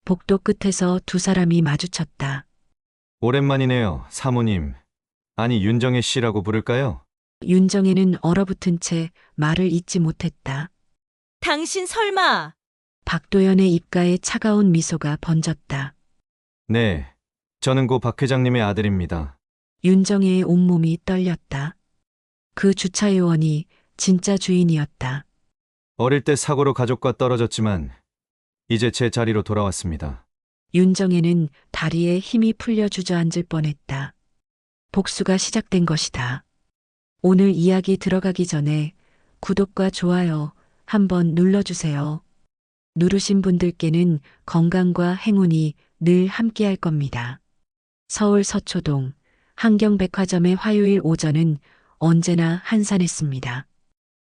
복도 끝에서 두 사람이 마주쳤다. 오랜만이네요, 사모님. 아니, 윤정혜 씨라고 부를까요? 윤정혜는 얼어붙은 채 말을 잇지 못했다. 당신 설마 박도연의 입가에 차가운 미소가 번졌다. 네, 저는 고 박 회장님의 아들입니다. 윤정혜의 온몸이 떨렸다. 그 주차 요원이 진짜 주인이었다. 어릴 때 사고로 가족과 떨어졌지만 이제 제 자리로 돌아왔습니다. 윤정혜는 다리에 힘이 풀려 주저앉을 뻔했다. 복수가 시작된 것이다. 오늘 이야기 들어가기 전에 구독과 좋아요 한번 눌러주세요. 누르신 분들께는 건강과 행운이 늘 함께할 겁니다. 서울 서초동 한경백화점의 화요일 오전은 언제나 한산했습니다.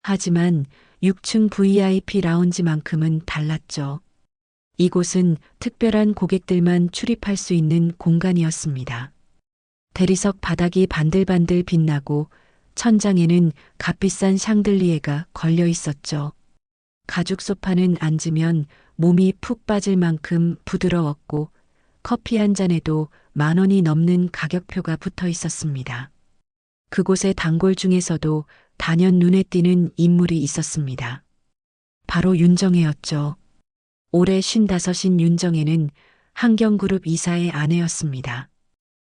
하지만 6층 VIP 라운지만큼은 달랐죠. 이곳은 특별한 고객들만 출입할 수 있는 공간이었습니다. 대리석 바닥이 반들반들 빛나고 천장에는 값비싼 샹들리에가 걸려 있었죠. 가죽 소파는 앉으면 몸이 푹 빠질 만큼 부드러웠고 커피 한 잔에도 10,000원이 넘는 가격표가 붙어 있었습니다. 그곳의 단골 중에서도 단연 눈에 띄는 인물이 있었습니다. 바로 윤정혜였죠. 올해 55인 윤정혜는 한경그룹 이사의 아내였습니다.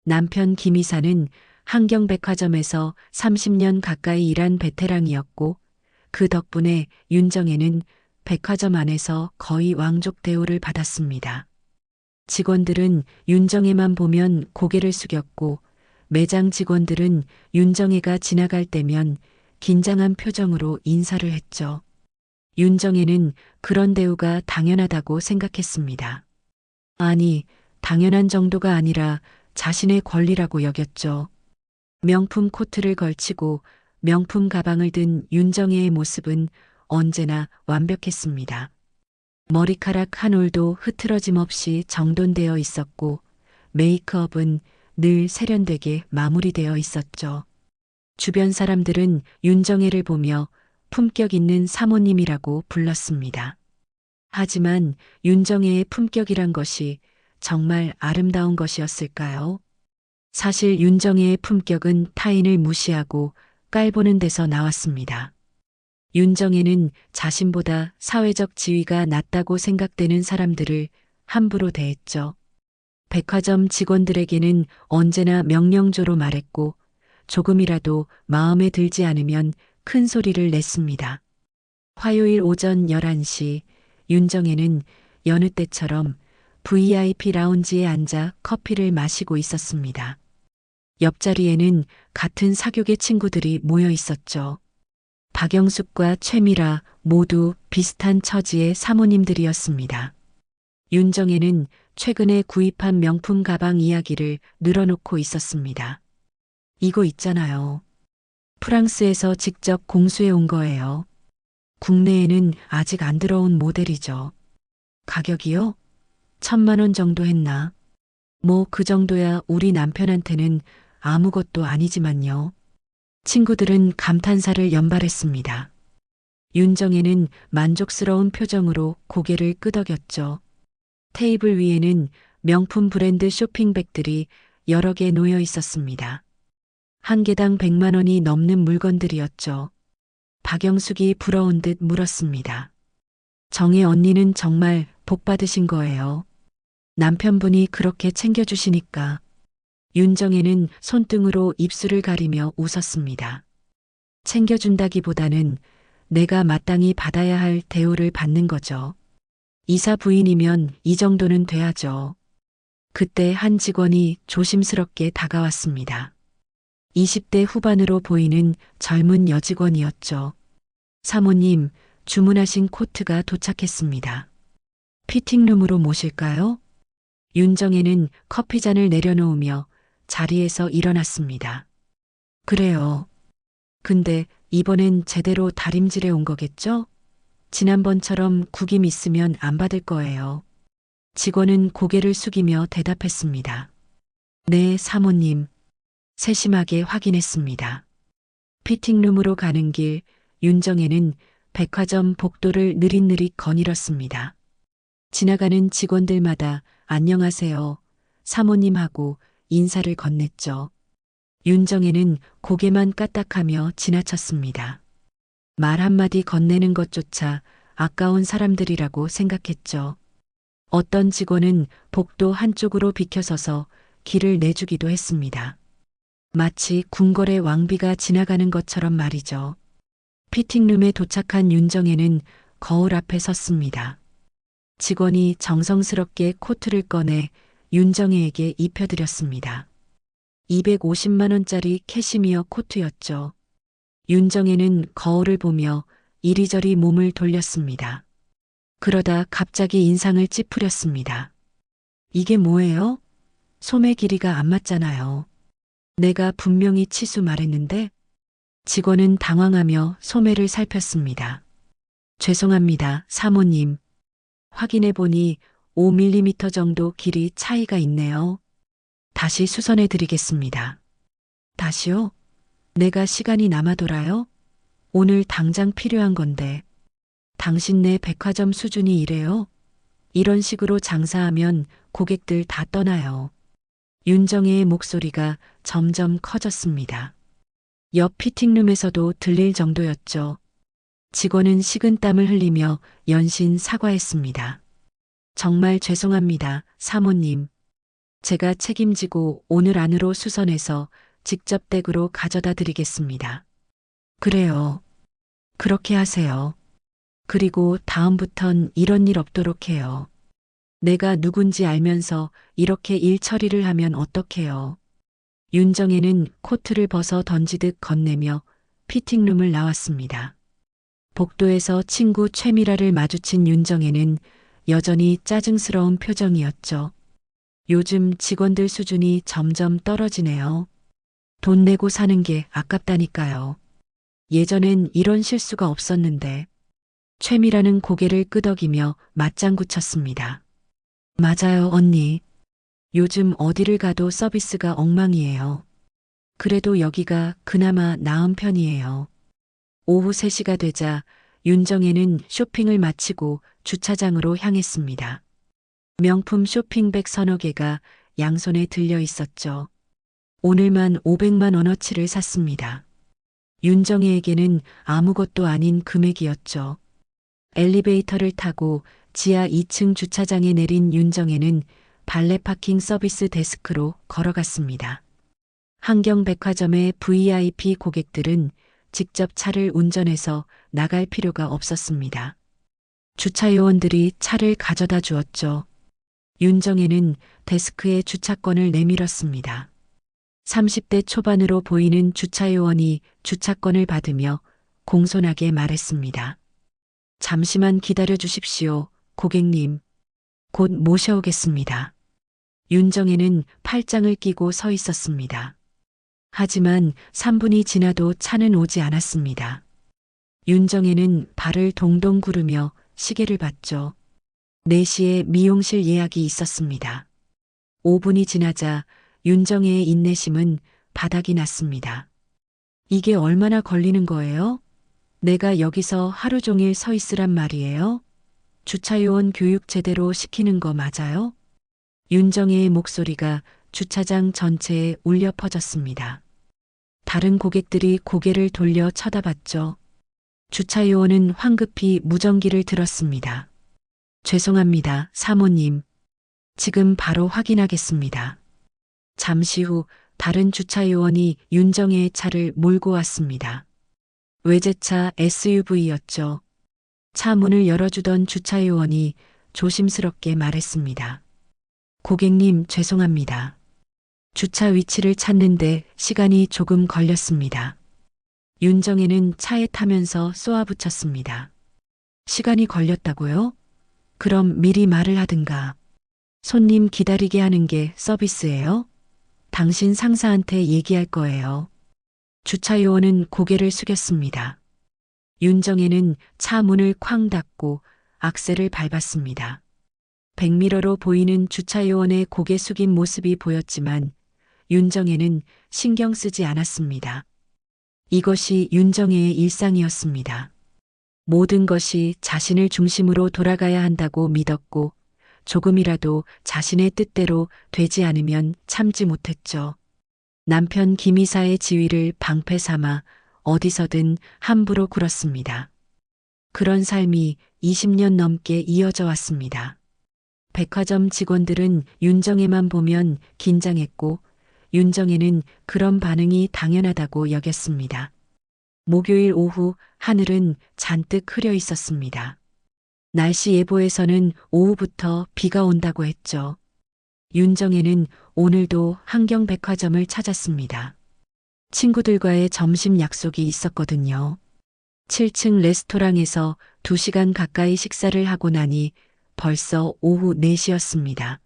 남편 김 이사는 한경백화점에서 30년 가까이 일한 베테랑이었고 그 덕분에 윤정혜는 백화점 안에서 거의 왕족 대우를 받았습니다. 직원들은 윤정혜만 보면 고개를 숙였고 매장 직원들은 윤정혜가 지나갈 때면 긴장한 표정으로 인사를 했죠. 윤정혜는 그런 대우가 당연하다고 생각했습니다. 아니, 당연한 정도가 아니라 자신의 권리라고 여겼죠. 명품 코트를 걸치고 명품 가방을 든 윤정혜의 모습은 언제나 완벽했습니다. 머리카락 한 올도 흐트러짐 없이 정돈되어 있었고 메이크업은 늘 세련되게 마무리되어 있었죠. 주변 사람들은 윤정혜를 보며 품격 있는 사모님이라고 불렀습니다. 하지만 윤정혜의 품격이란 것이 정말 아름다운 것이었을까요? 사실 윤정혜의 품격은 타인을 무시하고 깔보는 데서 나왔습니다. 윤정혜는 자신보다 사회적 지위가 낮다고 생각되는 사람들을 함부로 대했죠. 백화점 직원들에게는 언제나 명령조로 말했고 조금이라도 마음에 들지 않으면 큰 소리를 냈습니다. 화요일 오전 11시 윤정혜는 여느 때처럼 VIP 라운지에 앉아 커피를 마시고 있었습니다. 옆자리에는 같은 사교계 친구들이 모여 있었죠. 박영숙과 최미라 모두 비슷한 처지의 사모님들이었습니다. 윤정혜는 최근에 구입한 명품 가방 이야기를 늘어놓고 있었습니다. 이거 있잖아요. 프랑스에서 직접 공수해 온 거예요. 국내에는 아직 안 들어온 모델이죠. 가격이요? 1,000만 원 정도 했나? 뭐 그 정도야 우리 남편한테는 아무것도 아니지만요. 친구들은 감탄사를 연발했습니다. 윤정혜는 만족스러운 표정으로 고개를 끄덕였죠. 테이블 위에는 명품 브랜드 쇼핑백들이 여러 개 놓여 있었습니다. 한 개당 100만 원이 넘는 물건들이었죠. 박영숙이 부러운 듯 물었습니다. 정혜 언니는 정말 복 받으신 거예요. 남편분이 그렇게 챙겨주시니까. 윤정혜는 손등으로 입술을 가리며 웃었습니다. 챙겨준다기보다는 내가 마땅히 받아야 할 대우를 받는 거죠. 이사 부인이면 이 정도는 돼야죠. 그때 한 직원이 조심스럽게 다가왔습니다. 20대 후반으로 보이는 젊은 여직원이었죠. 사모님, 주문하신 코트가 도착했습니다. 피팅룸으로 모실까요? 윤정혜는 커피잔을 내려놓으며 자리에서 일어났습니다. 그래요. 근데 이번엔 제대로 다림질해 온 거겠죠? 지난번처럼 구김 있으면 안 받을 거예요. 직원은 고개를 숙이며 대답했습니다. 네, 사모님. 세심하게 확인했습니다. 피팅룸으로 가는 길, 윤정혜는 백화점 복도를 느릿느릿 거닐었습니다. 지나가는 직원들마다 안녕하세요, 사모님하고 인사를 건넸죠. 윤정혜는 고개만 까딱하며 지나쳤습니다. 말 한마디 건네는 것조차 아까운 사람들이라고 생각했죠. 어떤 직원은 복도 한쪽으로 비켜서서 길을 내주기도 했습니다. 마치 궁궐의 왕비가 지나가는 것처럼 말이죠. 피팅룸에 도착한 윤정혜는 거울 앞에 섰습니다. 직원이 정성스럽게 코트를 꺼내 윤정혜에게 입혀드렸습니다. 250만 원짜리 캐시미어 코트였죠. 윤정혜는 거울을 보며 이리저리 몸을 돌렸습니다. 그러다 갑자기 인상을 찌푸렸습니다. 이게 뭐예요? 소매 길이가 안 맞잖아요. 내가 분명히 치수 말했는데? 직원은 당황하며 소매를 살폈습니다. 죄송합니다, 사모님. 확인해 보니 5mm 정도 길이 차이가 있네요. 다시 수선해 드리겠습니다. 다시요? 내가 시간이 남아돌아요? 오늘 당장 필요한 건데. 당신네 백화점 수준이 이래요? 이런 식으로 장사하면 고객들 다 떠나요. 윤정혜의 목소리가 점점 커졌습니다. 옆 피팅룸에서도 들릴 정도였죠. 직원은 식은땀을 흘리며 연신 사과했습니다. 정말 죄송합니다, 사모님. 제가 책임지고 오늘 안으로 수선해서 직접 댁으로 가져다 드리겠습니다. 그래요. 그렇게 하세요. 그리고 다음부턴 이런 일 없도록 해요. 내가 누군지 알면서 이렇게 일 처리를 하면 어떡해요. 윤정혜는 코트를 벗어 던지듯 건네며 피팅룸을 나왔습니다. 복도에서 친구 최미라를 마주친 윤정혜는 여전히 짜증스러운 표정이었죠. 요즘 직원들 수준이 점점 떨어지네요. 돈 내고 사는 게 아깝다니까요. 예전엔 이런 실수가 없었는데. 최미라는 고개를 끄덕이며 맞장구 쳤습니다. 맞아요, 언니. 요즘 어디를 가도 서비스가 엉망이에요. 그래도 여기가 그나마 나은 편이에요. 오후 3시가 되자 윤정혜는 쇼핑을 마치고 주차장으로 향했습니다. 명품 쇼핑백 서너 개가 양손에 들려 있었죠. 오늘만 500만 원어치를 샀습니다. 윤정혜에게는 아무것도 아닌 금액이었죠. 엘리베이터를 타고 지하 2층 주차장에 내린 윤정혜는 발레 파킹 서비스 데스크로 걸어갔습니다. 한경백화점의 VIP 고객들은 직접 차를 운전해서 나갈 필요가 없었습니다. 주차 요원들이 차를 가져다 주었죠. 윤정혜는 데스크에 주차권을 내밀었습니다. 30대 초반으로 보이는 주차 요원이 주차권을 받으며 공손하게 말했습니다. 잠시만 기다려 주십시오, 고객님. 곧 모셔오겠습니다. 윤정혜는 팔짱을 끼고 서 있었습니다. 하지만 3분이 지나도 차는 오지 않았습니다. 윤정혜는 발을 동동 구르며 시계를 봤죠. 4시에 미용실 예약이 있었습니다. 5분이 지나자 윤정혜의 인내심은 바닥이 났습니다. 이게 얼마나 걸리는 거예요? 내가 여기서 하루 종일 서 있으란 말이에요? 주차요원 교육 제대로 시키는 거 맞아요? 윤정혜의 목소리가 주차장 전체에 울려 퍼졌습니다. 다른 고객들이 고개를 돌려 쳐다봤죠. 주차요원은 황급히 무전기를 들었습니다. 죄송합니다, 사모님. 지금 바로 확인하겠습니다. 잠시 후 다른 주차요원이 윤정혜의 차를 몰고 왔습니다. 외제차 SUV였죠. 차 문을 열어주던 주차요원이 조심스럽게 말했습니다. 고객님, 죄송합니다. 주차 위치를 찾는데 시간이 조금 걸렸습니다. 윤정혜는 차에 타면서 쏘아붙였습니다. 시간이 걸렸다고요? 그럼 미리 말을 하든가. 손님 기다리게 하는 게 서비스예요? 당신 상사한테 얘기할 거예요. 주차요원은 고개를 숙였습니다. 윤정혜는 차 문을 쾅 닫고 악셀을 밟았습니다. 백미러로 보이는 주차요원의 고개 숙인 모습이 보였지만 윤정혜는 신경 쓰지 않았습니다. 이것이 윤정혜의 일상이었습니다. 모든 것이 자신을 중심으로 돌아가야 한다고 믿었고 조금이라도 자신의 뜻대로 되지 않으면 참지 못했죠. 남편 김 이사의 지위를 방패 삼아 어디서든 함부로 굴었습니다. 그런 삶이 20년 넘게 이어져 왔습니다. 백화점 직원들은 윤정혜만 보면 긴장했고 윤정혜는 그런 반응이 당연하다고 여겼습니다. 목요일 오후 하늘은 잔뜩 흐려 있었습니다. 날씨 예보에서는 오후부터 비가 온다고 했죠. 윤정혜는 오늘도 한경백화점을 찾았습니다. 친구들과의 점심 약속이 있었거든요. 7층 레스토랑에서 2시간 가까이 식사를 하고 나니 벌써 오후 4시였습니다.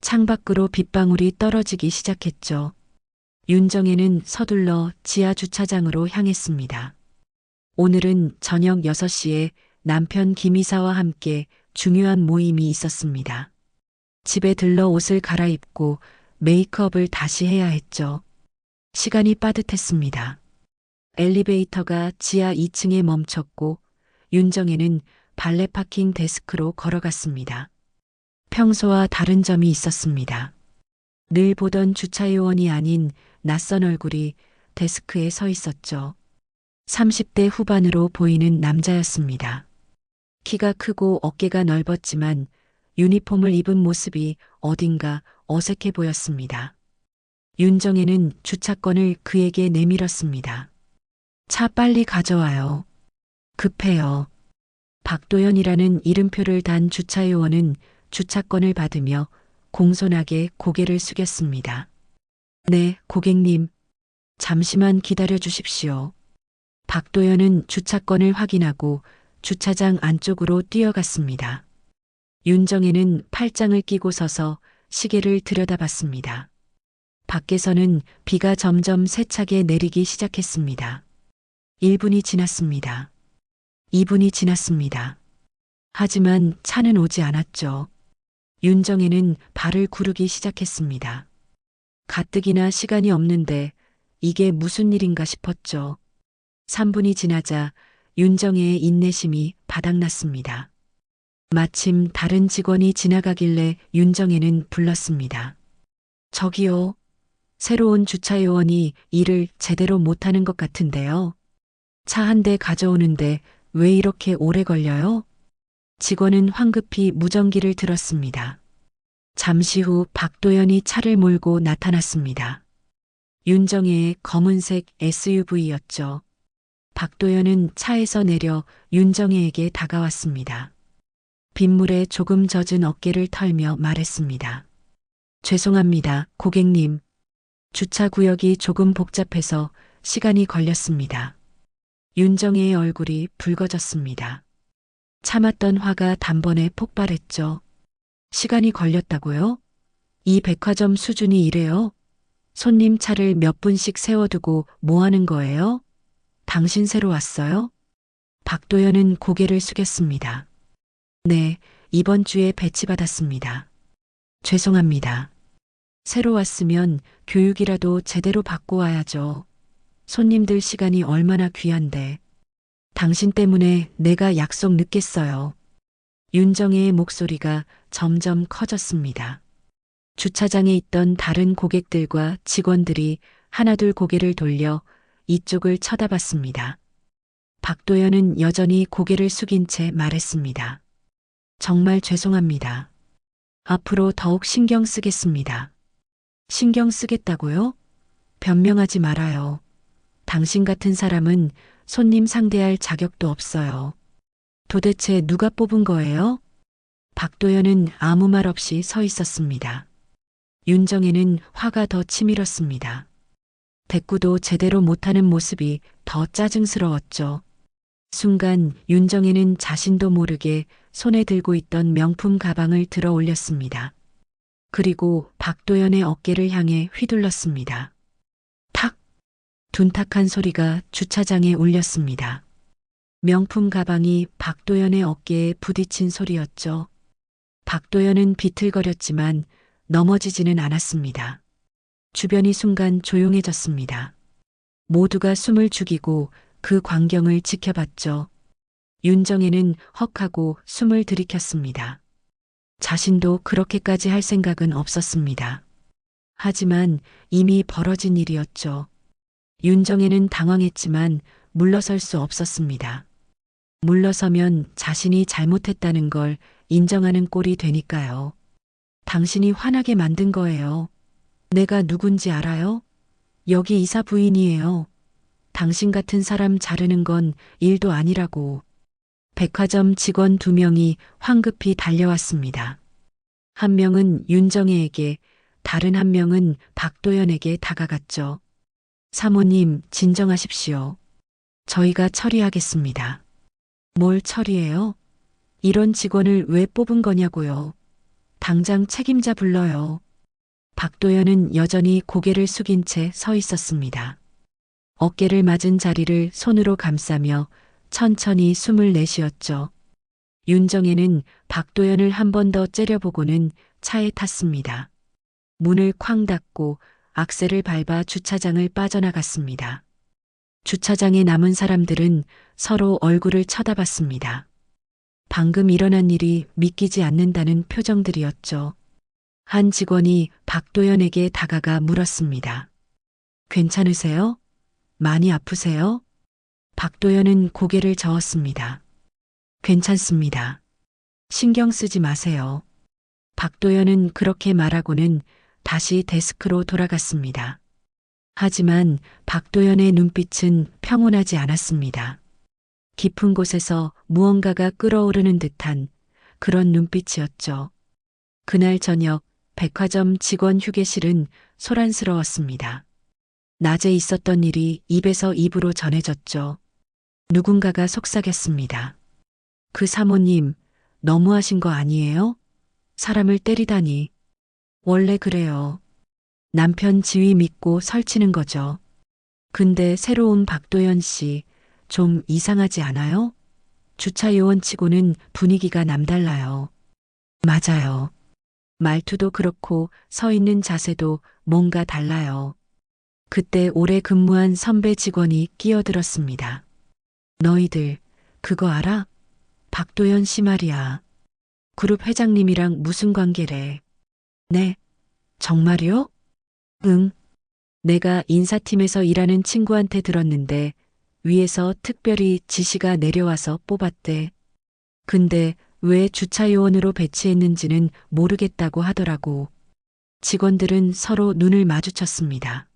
창밖으로 빗방울이 떨어지기 시작했죠. 윤정혜는 서둘러 지하 주차장으로 향했습니다. 오늘은 저녁 6시에 남편 김 이사와 함께 중요한 모임이 있었습니다. 집에 들러 옷을 갈아입고 메이크업을 다시 해야 했죠. 시간이 빠듯했습니다. 엘리베이터가 지하 2층에 멈췄고 윤정혜는 발레 파킹 데스크로 걸어갔습니다. 평소와 다른 점이 있었습니다. 늘 보던 주차 요원이 아닌 낯선 얼굴이 데스크에 서 있었죠. 30대 후반으로 보이는 남자였습니다. 키가 크고 어깨가 넓었지만 유니폼을 입은 모습이 어딘가 어색해 보였습니다. 윤정혜는 주차권을 그에게 내밀었습니다. 차 빨리 가져와요. 급해요. 박도연이라는 이름표를 단 주차요원은 주차권을 받으며 공손하게 고개를 숙였습니다. 네, 고객님. 잠시만 기다려 주십시오. 박도연은 주차권을 확인하고 주차장 안쪽으로 뛰어갔습니다. 윤정혜는 팔짱을 끼고 서서 시계를 들여다봤습니다. 밖에서는 비가 점점 세차게 내리기 시작했습니다. 1분이 지났습니다. 2분이 지났습니다. 하지만 차는 오지 않았죠. 윤정혜는 발을 구르기 시작했습니다. 가뜩이나 시간이 없는데 이게 무슨 일인가 싶었죠. 3분이 지나자 윤정혜의 인내심이 바닥났습니다. 마침 다른 직원이 지나가길래 윤정혜는 불렀습니다. 저기요. 새로운 주차 요원이 일을 제대로 못하는 것 같은데요. 차 한 대 가져오는데 왜 이렇게 오래 걸려요? 직원은 황급히 무전기를 들었습니다. 잠시 후 박도연이 차를 몰고 나타났습니다. 윤정혜의 검은색 SUV였죠. 박도연은 차에서 내려 윤정혜에게 다가왔습니다. 빗물에 조금 젖은 어깨를 털며 말했습니다. 죄송합니다, 고객님. 주차 구역이 조금 복잡해서 시간이 걸렸습니다. 윤정혜의 얼굴이 붉어졌습니다. 참았던 화가 단번에 폭발했죠. 시간이 걸렸다고요? 이 백화점 수준이 이래요? 손님 차를 몇 분씩 세워두고 뭐 하는 거예요? 당신 새로 왔어요? 박도연은 고개를 숙였습니다. 네, 이번 주에 배치받았습니다. 죄송합니다. 새로 왔으면 교육이라도 제대로 받고 와야죠. 손님들 시간이 얼마나 귀한데. 당신 때문에 내가 약속 늦겠어요. 윤정혜의 목소리가 점점 커졌습니다. 주차장에 있던 다른 고객들과 직원들이 하나둘 고개를 돌려 이쪽을 쳐다봤습니다. 박도연은 여전히 고개를 숙인 채 말했습니다. 정말 죄송합니다. 앞으로 더욱 신경 쓰겠습니다. 신경 쓰겠다고요? 변명하지 말아요. 당신 같은 사람은 손님 상대할 자격도 없어요. 도대체 누가 뽑은 거예요? 박도연은 아무 말 없이 서 있었습니다. 윤정혜는 화가 더 치밀었습니다. 대꾸도 제대로 못하는 모습이 더 짜증스러웠죠. 순간 윤정혜는 자신도 모르게 손에 들고 있던 명품 가방을 들어 올렸습니다. 그리고 박도연의 어깨를 향해 휘둘렀습니다. 탁! 둔탁한 소리가 주차장에 울렸습니다. 명품 가방이 박도연의 어깨에 부딪힌 소리였죠. 박도연은 비틀거렸지만 넘어지지는 않았습니다. 주변이 순간 조용해졌습니다. 모두가 숨을 죽이고 그 광경을 지켜봤죠. 윤정혜는 헉하고 숨을 들이켰습니다. 자신도 그렇게까지 할 생각은 없었습니다. 하지만 이미 벌어진 일이었죠. 윤정혜는 당황했지만 물러설 수 없었습니다. 물러서면 자신이 잘못했다는 걸 인정하는 꼴이 되니까요. 당신이 화나게 만든 거예요. 내가 누군지 알아요? 여기 이사 부인이에요. 당신 같은 사람 자르는 건 일도 아니라고. 백화점 직원 2명이 황급히 달려왔습니다. 한 명은 윤정혜에게, 다른 한 명은 박도연에게 다가갔죠. 사모님, 진정하십시오. 저희가 처리하겠습니다. 뭘 처리해요? 이런 직원을 왜 뽑은 거냐고요. 당장 책임자 불러요. 박도연은 여전히 고개를 숙인 채 서 있었습니다. 어깨를 맞은 자리를 손으로 감싸며 천천히 숨을 내쉬었죠. 윤정혜는 박도연을 한 번 더 째려보고는 차에 탔습니다. 문을 쾅 닫고 악셀을 밟아 주차장을 빠져나갔습니다. 주차장에 남은 사람들은 서로 얼굴을 쳐다봤습니다. 방금 일어난 일이 믿기지 않는다는 표정들이었죠. 한 직원이 박도연에게 다가가 물었습니다. 괜찮으세요? 많이 아프세요? 박도연은 고개를 저었습니다. 괜찮습니다. 신경 쓰지 마세요. 박도연은 그렇게 말하고는 다시 데스크로 돌아갔습니다. 하지만 박도연의 눈빛은 평온하지 않았습니다. 깊은 곳에서 무언가가 끓어오르는 듯한 그런 눈빛이었죠. 그날 저녁 백화점 직원 휴게실은 소란스러웠습니다. 낮에 있었던 일이 입에서 입으로 전해졌죠. 누군가가 속삭였습니다. 그 사모님, 너무하신 거 아니에요? 사람을 때리다니. 원래 그래요. 남편 지위 믿고 설치는 거죠. 근데 새로 온 박도연 씨, 좀 이상하지 않아요? 주차 요원치고는 분위기가 남달라요. 맞아요. 말투도 그렇고 서 있는 자세도 뭔가 달라요. 그때 오래 근무한 선배 직원이 끼어들었습니다. 너희들, 그거 알아? 박도연 씨 말이야. 그룹 회장님이랑 무슨 관계래? 네. 정말이요? 응. 내가 인사팀에서 일하는 친구한테 들었는데 위에서 특별히 지시가 내려와서 뽑았대. 근데 왜 주차요원으로 배치했는지는 모르겠다고 하더라고. 직원들은 서로 눈을 마주쳤습니다.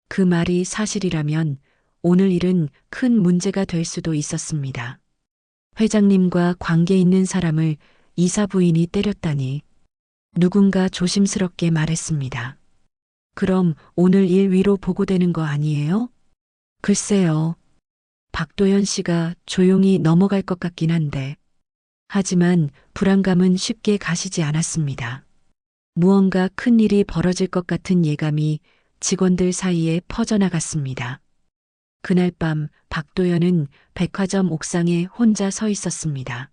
그 말이 사실이라면 오늘 일은 큰 문제가 될 수도 있었습니다. 회장님과 관계 있는 사람을 이사 부인이 때렸다니. 누군가 조심스럽게 말했습니다. 그럼 오늘 일 위로 보고되는 거 아니에요? 글쎄요. 박도연 씨가 조용히 넘어갈 것 같긴 한데. 하지만 불안감은 쉽게 가시지 않았습니다. 무언가 큰 일이 벌어질 것 같은 예감이 직원들 사이에 퍼져나갔습니다. 그날 밤 박도연은 백화점 옥상에 혼자 서 있었습니다.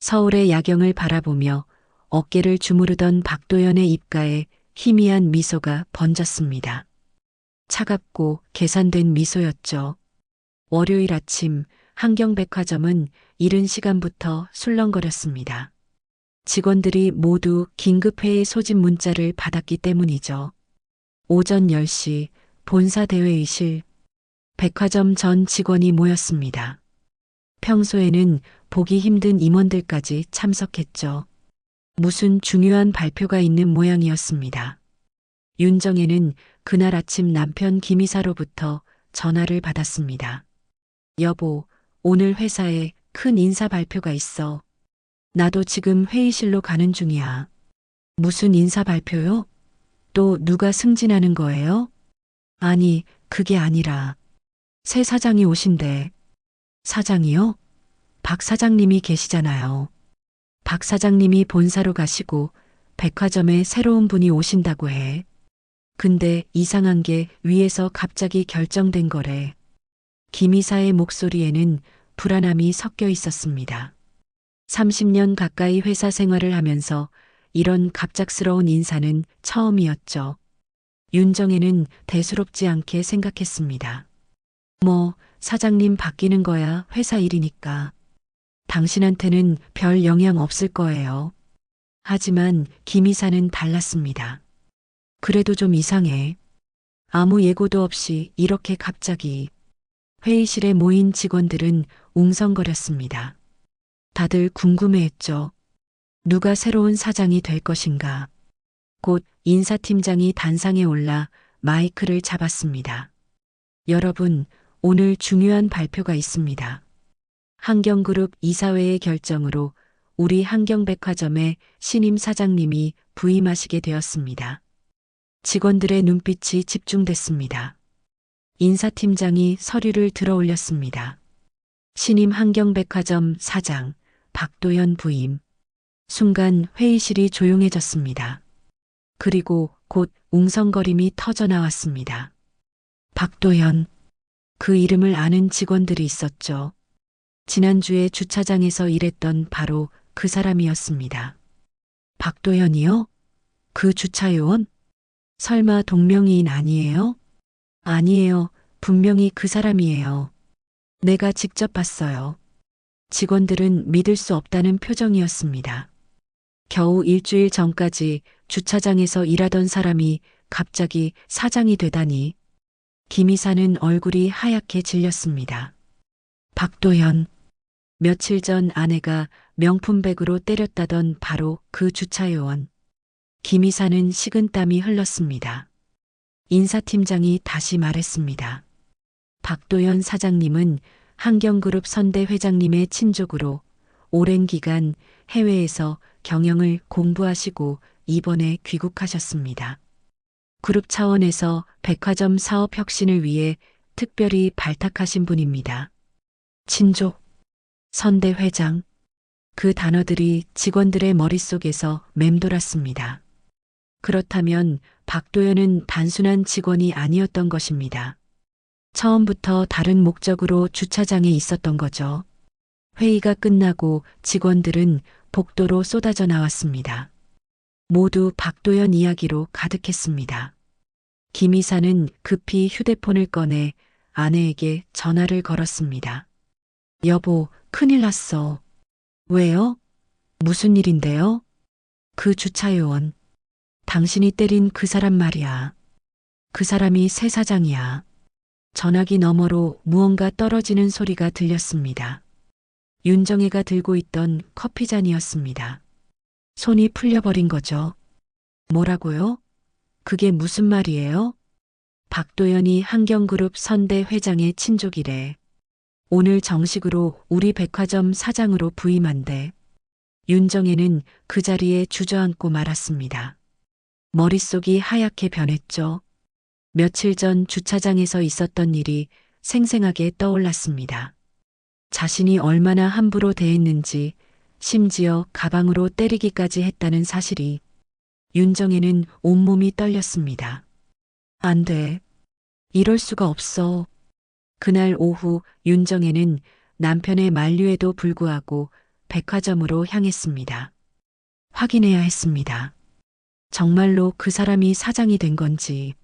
서울의 야경을 바라보며 어깨를 주무르던 박도연의 입가에 희미한 미소가 번졌습니다. 차갑고 계산된 미소였죠. 월요일 아침 한경백화점은 이른 시간부터 술렁거렸습니다. 직원들이 모두 긴급회의 소집 문자를 받았기 때문이죠. 오전 10시 본사 대회의실, 백화점 전 직원이 모였습니다. 평소에는 보기 힘든 임원들까지 참석했죠. 무슨 중요한 발표가 있는 모양이었습니다. 윤정혜는 그날 아침 남편 김이사로부터 전화를 받았습니다. 여보, 오늘 회사에 큰 인사 발표가 있어. 나도 지금 회의실로 가는 중이야. 무슨 인사 발표요? 또 누가 승진하는 거예요? 아니, 그게 아니라 새 사장이 오신대. 사장이요? 박 사장님이 계시잖아요. 박 사장님이 본사로 가시고 백화점에 새로운 분이 오신다고 해. 근데 이상한 게 위에서 갑자기 결정된 거래. 김이사의 목소리에는 불안함이 섞여 있었습니다. 30년 가까이 회사 생활을 하면서 이런 갑작스러운 인사는 처음이었죠. 윤정혜는 대수롭지 않게 생각했습니다. 뭐, 사장님 바뀌는 거야 회사 일이니까. 당신한테는 별 영향 없을 거예요. 하지만 김 이사는 달랐습니다. 그래도 좀 이상해. 아무 예고도 없이 이렇게 갑자기. 회의실에 모인 직원들은 웅성거렸습니다. 다들 궁금해했죠. 누가 새로운 사장이 될 것인가. 곧 인사팀장이 단상에 올라 마이크를 잡았습니다. 여러분, 오늘 중요한 발표가 있습니다. 한경그룹 이사회의 결정으로 우리 한경백화점의 신임 사장님이 부임하시게 되었습니다. 직원들의 눈빛이 집중됐습니다. 인사팀장이 서류를 들어 올렸습니다. 신임 한경백화점 사장 박도연 부임. 순간 회의실이 조용해졌습니다. 그리고 곧 웅성거림이 터져 나왔습니다. 박도연. 그 이름을 아는 직원들이 있었죠. 지난주에 주차장에서 일했던 바로 그 사람이었습니다. 박도연이요? 그 주차요원? 설마 동명이인 아니에요? 아니에요. 분명히 그 사람이에요. 내가 직접 봤어요. 직원들은 믿을 수 없다는 표정이었습니다. 겨우 일주일 전까지 주차장에서 일하던 사람이 갑자기 사장이 되다니. 김 이사는 얼굴이 하얗게 질렸습니다. 박도연. 며칠 전 아내가 명품백으로 때렸다던 바로 그 주차요원. 김 이사는 식은땀이 흘렀습니다. 인사팀장이 다시 말했습니다. 박도연 사장님은 한경그룹 선대 회장님의 친족으로 오랜 기간 해외에서 경영을 공부하시고 이번에 귀국하셨습니다. 그룹 차원에서 백화점 사업 혁신을 위해 특별히 발탁하신 분입니다. 친족, 선대 회장. 그 단어들이 직원들의 머릿속에서 맴돌았습니다. 그렇다면 박도연은 단순한 직원이 아니었던 것입니다. 처음부터 다른 목적으로 주차장에 있었던 거죠. 회의가 끝나고 직원들은 복도로 쏟아져 나왔습니다. 모두 박도연 이야기로 가득했습니다. 김 이사는 급히 휴대폰을 꺼내 아내에게 전화를 걸었습니다. 여보, 큰일 났어. 왜요? 무슨 일인데요? 그 주차요원. 당신이 때린 그 사람 말이야. 그 사람이 새 사장이야. 전화기 너머로 무언가 떨어지는 소리가 들렸습니다. 윤정혜가 들고 있던 커피잔이었습니다. 손이 풀려버린 거죠. 뭐라고요? 그게 무슨 말이에요? 박도연이 한경그룹 선대 회장의 친족이래. 오늘 정식으로 우리 백화점 사장으로 부임한대. 윤정혜는 그 자리에 주저앉고 말았습니다. 머릿속이 하얗게 변했죠. 며칠 전 주차장에서 있었던 일이 생생하게 떠올랐습니다. 자신이 얼마나 함부로 대했는지, 심지어 가방으로 때리기까지 했다는 사실이. 윤정혜는 온몸이 떨렸습니다. 안 돼. 이럴 수가 없어. 그날 오후 윤정혜는 남편의 만류에도 불구하고 백화점으로 향했습니다. 확인해야 했습니다. 정말로 그 사람이 사장이 된 건지.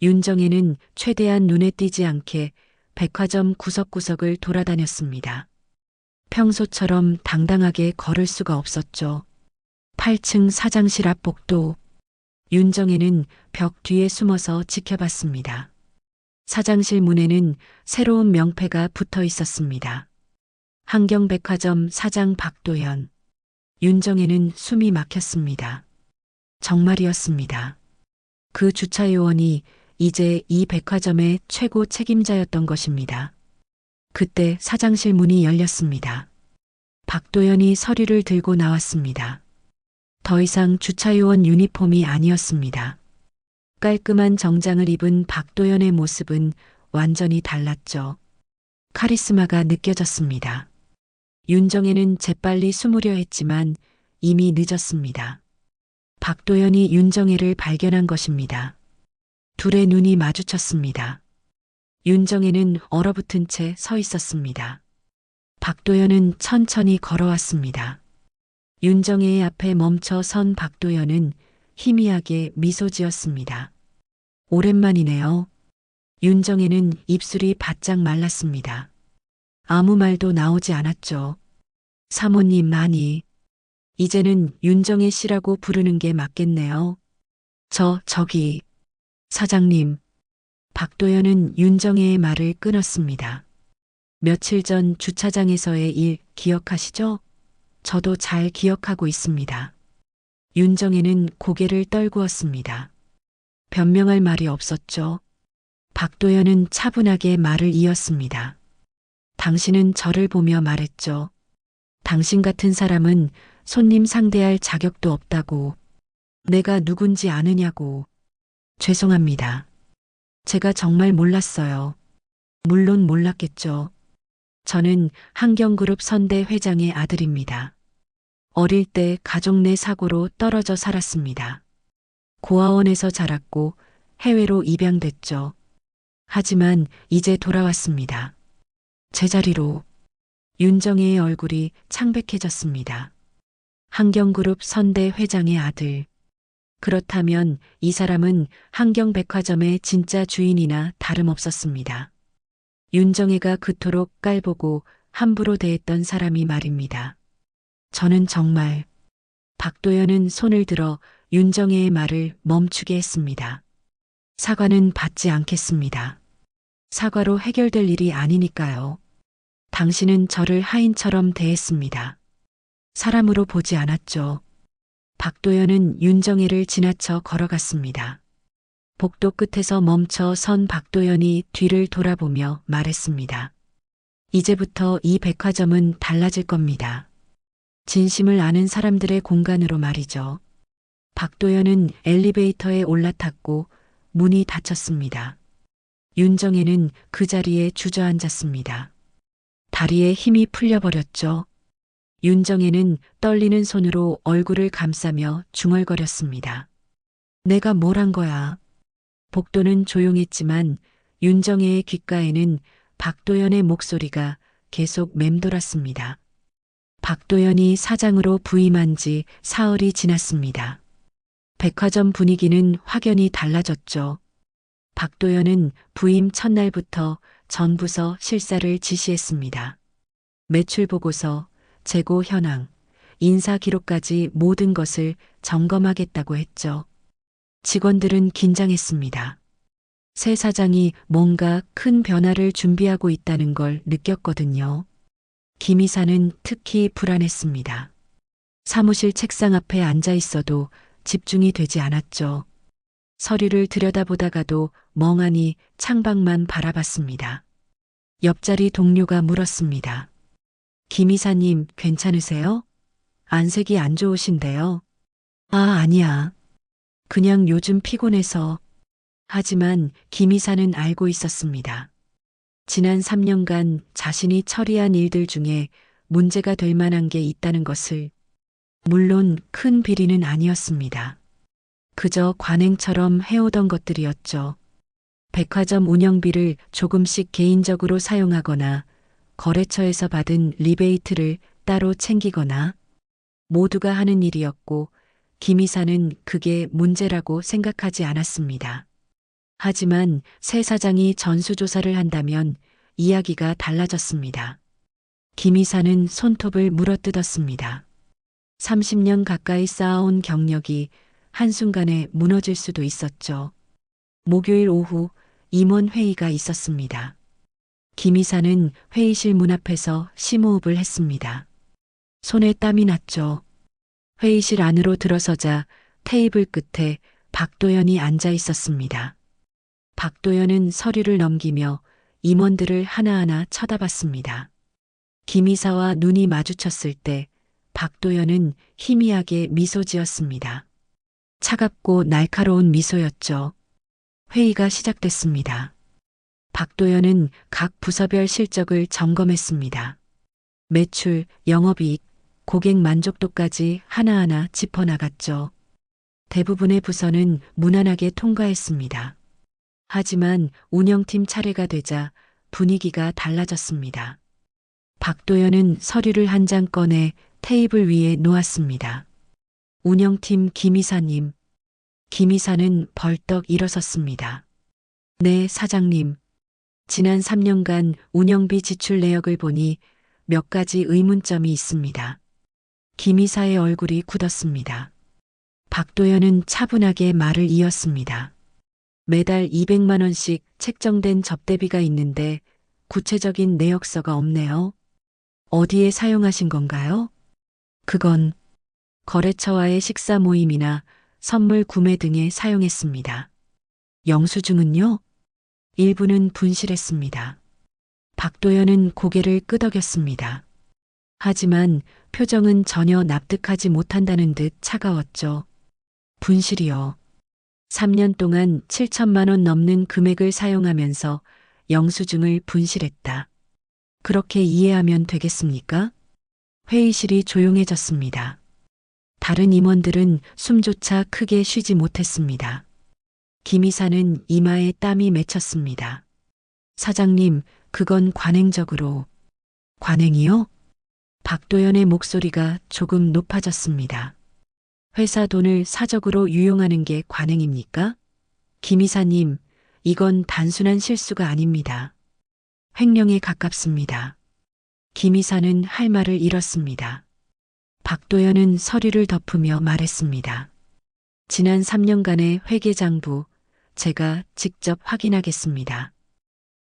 윤정혜는 최대한 눈에 띄지 않게 백화점 구석구석을 돌아다녔습니다. 평소처럼 당당하게 걸을 수가 없었죠. 8층 사장실 앞 복도. 윤정혜는 벽 뒤에 숨어서 지켜봤습니다. 사장실 문에는 새로운 명패가 붙어 있었습니다. 한경백화점 사장 박도연. 윤정혜는 숨이 막혔습니다. 정말이었습니다. 그 주차요원이 이제 이 백화점의 최고 책임자였던 것입니다. 그때 사장실 문이 열렸습니다. 박도연이 서류를 들고 나왔습니다. 더 이상 주차요원 유니폼이 아니었습니다. 깔끔한 정장을 입은 박도연의 모습은 완전히 달랐죠. 카리스마가 느껴졌습니다. 윤정혜는 재빨리 숨으려 했지만 이미 늦었습니다. 박도연이 윤정혜를 발견한 것입니다. 둘의 눈이 마주쳤습니다. 윤정혜는 얼어붙은 채 서 있었습니다. 박도연은 천천히 걸어왔습니다. 윤정혜의 앞에 멈춰 선 박도연은 희미하게 미소 지었습니다. 오랜만이네요. 윤정혜는 입술이 바짝 말랐습니다. 아무 말도 나오지 않았죠. 사모님 많이. 이제는 윤정혜 씨라고 부르는 게 맞겠네요. 저기, 사장님. 박도연은 윤정혜의 말을 끊었습니다. 며칠 전 주차장에서의 일 기억하시죠? 저도 잘 기억하고 있습니다. 윤정혜는 고개를 떨구었습니다. 변명할 말이 없었죠. 박도연은 차분하게 말을 이었습니다. 당신은 저를 보며 말했죠. 당신 같은 사람은 손님 상대할 자격도 없다고. 내가 누군지 아느냐고. 죄송합니다. 제가 정말 몰랐어요. 물론 몰랐겠죠. 저는 한경그룹 선대 회장의 아들입니다. 어릴 때 가족 내 사고로 떨어져 살았습니다. 고아원에서 자랐고 해외로 입양됐죠. 하지만 이제 돌아왔습니다. 제자리로. 윤정혜의 얼굴이 창백해졌습니다. 한경그룹 선대 회장의 아들. 그렇다면 이 사람은 한경백화점의 진짜 주인이나 다름없었습니다. 윤정혜가 그토록 깔보고 함부로 대했던 사람이 말입니다. 저는 정말. 박도연은 손을 들어 윤정혜의 말을 멈추게 했습니다. 사과는 받지 않겠습니다. 사과로 해결될 일이 아니니까요. 당신은 저를 하인처럼 대했습니다. 사람으로 보지 않았죠. 박도연은 윤정혜를 지나쳐 걸어갔습니다. 복도 끝에서 멈춰 선 박도연이 뒤를 돌아보며 말했습니다. 이제부터 이 백화점은 달라질 겁니다. 진심을 아는 사람들의 공간으로 말이죠. 박도연은 엘리베이터에 올라탔고 문이 닫혔습니다. 윤정혜는 그 자리에 주저앉았습니다. 다리에 힘이 풀려버렸죠. 윤정혜는 떨리는 손으로 얼굴을 감싸며 중얼거렸습니다. 내가 뭘 한 거야? 복도는 조용했지만 윤정혜의 귓가에는 박도연의 목소리가 계속 맴돌았습니다. 박도연이 사장으로 부임한 지 사흘이 지났습니다. 백화점 분위기는 확연히 달라졌죠. 박도연은 부임 첫날부터 전 부서 실사를 지시했습니다. 매출 보고서, 재고 현황, 인사 기록까지 모든 것을 점검하겠다고 했죠. 직원들은 긴장했습니다. 새 사장이 뭔가 큰 변화를 준비하고 있다는 걸 느꼈거든요. 김 이사는 특히 불안했습니다. 사무실 책상 앞에 앉아 있어도 집중이 되지 않았죠. 서류를 들여다보다가도 멍하니 창밖만 바라봤습니다. 옆자리 동료가 물었습니다. 김 이사님 괜찮으세요? 안색이 안 좋으신데요. 아니야. 그냥 요즘 피곤해서. 하지만 김 이사는 알고 있었습니다. 지난 3년간 자신이 처리한 일들 중에 문제가 될 만한 게 있다는 것을. 물론 큰 비리는 아니었습니다. 그저 관행처럼 해오던 것들이었죠. 백화점 운영비를 조금씩 개인적으로 사용하거나 거래처에서 받은 리베이트를 따로 챙기거나 모두가 하는 일이었고 김 이사는 그게 문제라고 생각하지 않았습니다. 하지만 새 사장이 전수조사를 한다면 이야기가 달라졌습니다. 김 이사는 손톱을 물어뜯었습니다. 30년 가까이 쌓아온 경력이 한순간에 무너질 수도 있었죠. 목요일 오후 임원 회의가 있었습니다. 김 이사는 회의실 문 앞에서 심호흡을 했습니다. 손에 땀이 났죠. 회의실 안으로 들어서자 테이블 끝에 박도연이 앉아 있었습니다. 박도연은 서류를 넘기며 임원들을 하나하나 쳐다봤습니다. 김 이사와 눈이 마주쳤을 때 박도연은 희미하게 미소 지었습니다. 차갑고 날카로운 미소였죠. 회의가 시작됐습니다. 박도연은 각 부서별 실적을 점검했습니다. 매출, 영업이익, 고객 만족도까지 하나하나 짚어나갔죠. 대부분의 부서는 무난하게 통과했습니다. 하지만 운영팀 차례가 되자 분위기가 달라졌습니다. 박도연은 서류를 한 장 꺼내 테이블 위에 놓았습니다. 운영팀 김 이사님. 김 이사는 벌떡 일어섰습니다. 네, 사장님. 지난 3년간 운영비 지출 내역을 보니 몇 가지 의문점이 있습니다. 김 이사의 얼굴이 굳었습니다. 박도연은 차분하게 말을 이었습니다. 매달 200만 원씩 책정된 접대비가 있는데 구체적인 내역서가 없네요. 어디에 사용하신 건가요? 그건 거래처와의 식사 모임이나 선물 구매 등에 사용했습니다. 영수증은요? 일부는 분실했습니다. 박도연은 고개를 끄덕였습니다. 하지만 표정은 전혀 납득하지 못한다는 듯 차가웠죠. 분실이요. 3년 동안 7천만 원 넘는 금액을 사용하면서 영수증을 분실했다. 그렇게 이해하면 되겠습니까? 회의실이 조용해졌습니다. 다른 임원들은 숨조차 크게 쉬지 못했습니다. 김 이사는 이마에 땀이 맺혔습니다. 사장님, 그건 관행적으로. 관행이요? 박도연의 목소리가 조금 높아졌습니다. 회사 돈을 사적으로 유용하는 게 관행입니까? 김 이사님, 이건 단순한 실수가 아닙니다. 횡령에 가깝습니다. 김 이사는 할 말을 잃었습니다. 박도연은 서류를 덮으며 말했습니다. 지난 3년간의 회계장부 제가 직접 확인하겠습니다.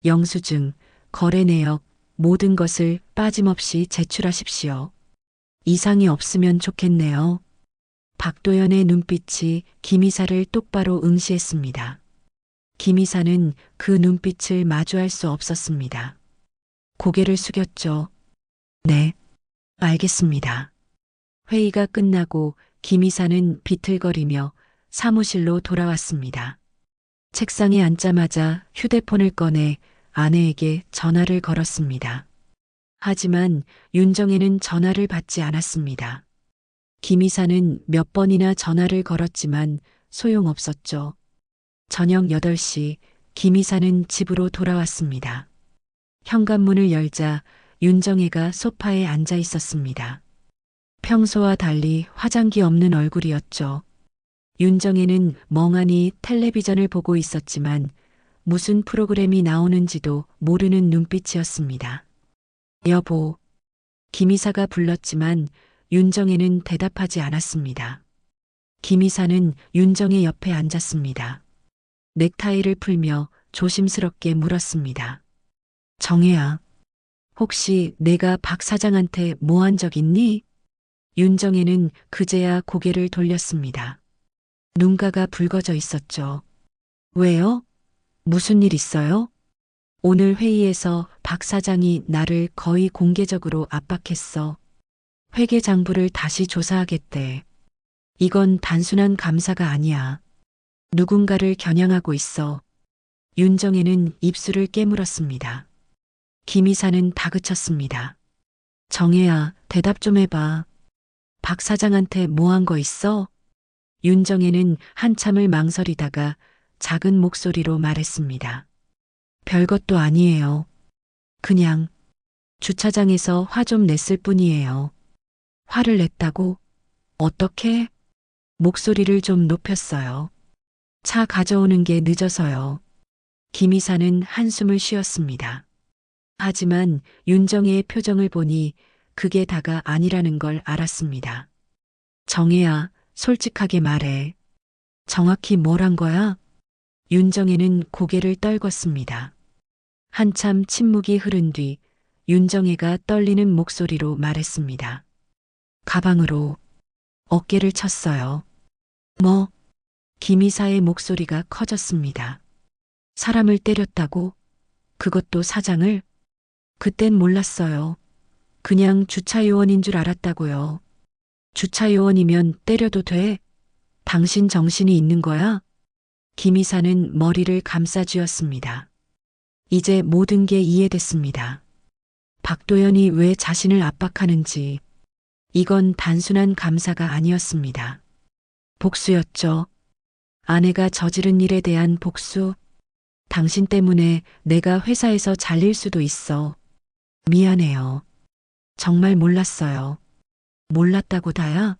영수증, 거래 내역, 모든 것을 빠짐없이 제출하십시오. 이상이 없으면 좋겠네요. 박도연의 눈빛이 김 이사를 똑바로 응시했습니다. 김 이사는 그 눈빛을 마주할 수 없었습니다. 고개를 숙였죠. 네, 알겠습니다. 회의가 끝나고 김 이사는 비틀거리며 사무실로 돌아왔습니다. 책상에 앉자마자 휴대폰을 꺼내 아내에게 전화를 걸었습니다. 하지만 윤정혜는 전화를 받지 않았습니다. 김 이사는 몇 번이나 전화를 걸었지만 소용없었죠. 저녁 8시 김 이사는 집으로 돌아왔습니다. 현관문을 열자 윤정혜가 소파에 앉아 있었습니다. 평소와 달리 화장기 없는 얼굴이었죠. 윤정혜는 멍하니 텔레비전을 보고 있었지만 무슨 프로그램이 나오는지도 모르는 눈빛이었습니다. 여보, 김 이사가 불렀지만 윤정혜는 대답하지 않았습니다. 김 이사는 윤정혜 옆에 앉았습니다. 넥타이를 풀며 조심스럽게 물었습니다. 정혜야, 혹시 내가 박 사장한테 뭐 한 적 있니? 윤정혜는 그제야 고개를 돌렸습니다. 눈가가 붉어져 있었죠. 왜요? 무슨 일 있어요? 오늘 회의에서 박 사장이 나를 거의 공개적으로 압박했어. 회계장부를 다시 조사하겠대. 이건 단순한 감사가 아니야. 누군가를 겨냥하고 있어. 윤정혜는 입술을 깨물었습니다. 김 이사는 다그쳤습니다. 정혜야, 대답 좀 해봐. 박 사장한테 뭐 한 거 있어? 윤정혜는 한참을 망설이다가 작은 목소리로 말했습니다. 별것도 아니에요. 그냥 주차장에서 화 좀 냈을 뿐이에요. 화를 냈다고? 어떻게? 목소리를 좀 높였어요. 차 가져오는 게 늦어서요. 김 이사는 한숨을 쉬었습니다. 하지만 윤정혜의 표정을 보니 그게 다가 아니라는 걸 알았습니다. 정혜야, 솔직하게 말해. 정확히 뭘 한 거야? 윤정혜는 고개를 떨궜습니다. 한참 침묵이 흐른 뒤 윤정혜가 떨리는 목소리로 말했습니다. 가방으로 어깨를 쳤어요. 뭐? 김 이사의 목소리가 커졌습니다. 사람을 때렸다고? 그것도 사장을? 그땐 몰랐어요. 그냥 주차요원인 줄 알았다고요. 주차요원이면 때려도 돼? 당신 정신이 있는 거야? 김 이사는 머리를 감싸쥐었습니다. 이제 모든 게 이해됐습니다. 박도연이 왜 자신을 압박하는지. 이건 단순한 감사가 아니었습니다. 복수였죠. 아내가 저지른 일에 대한 복수. 당신 때문에 내가 회사에서 잘릴 수도 있어. 미안해요. 정말 몰랐어요. 몰랐다고 다야?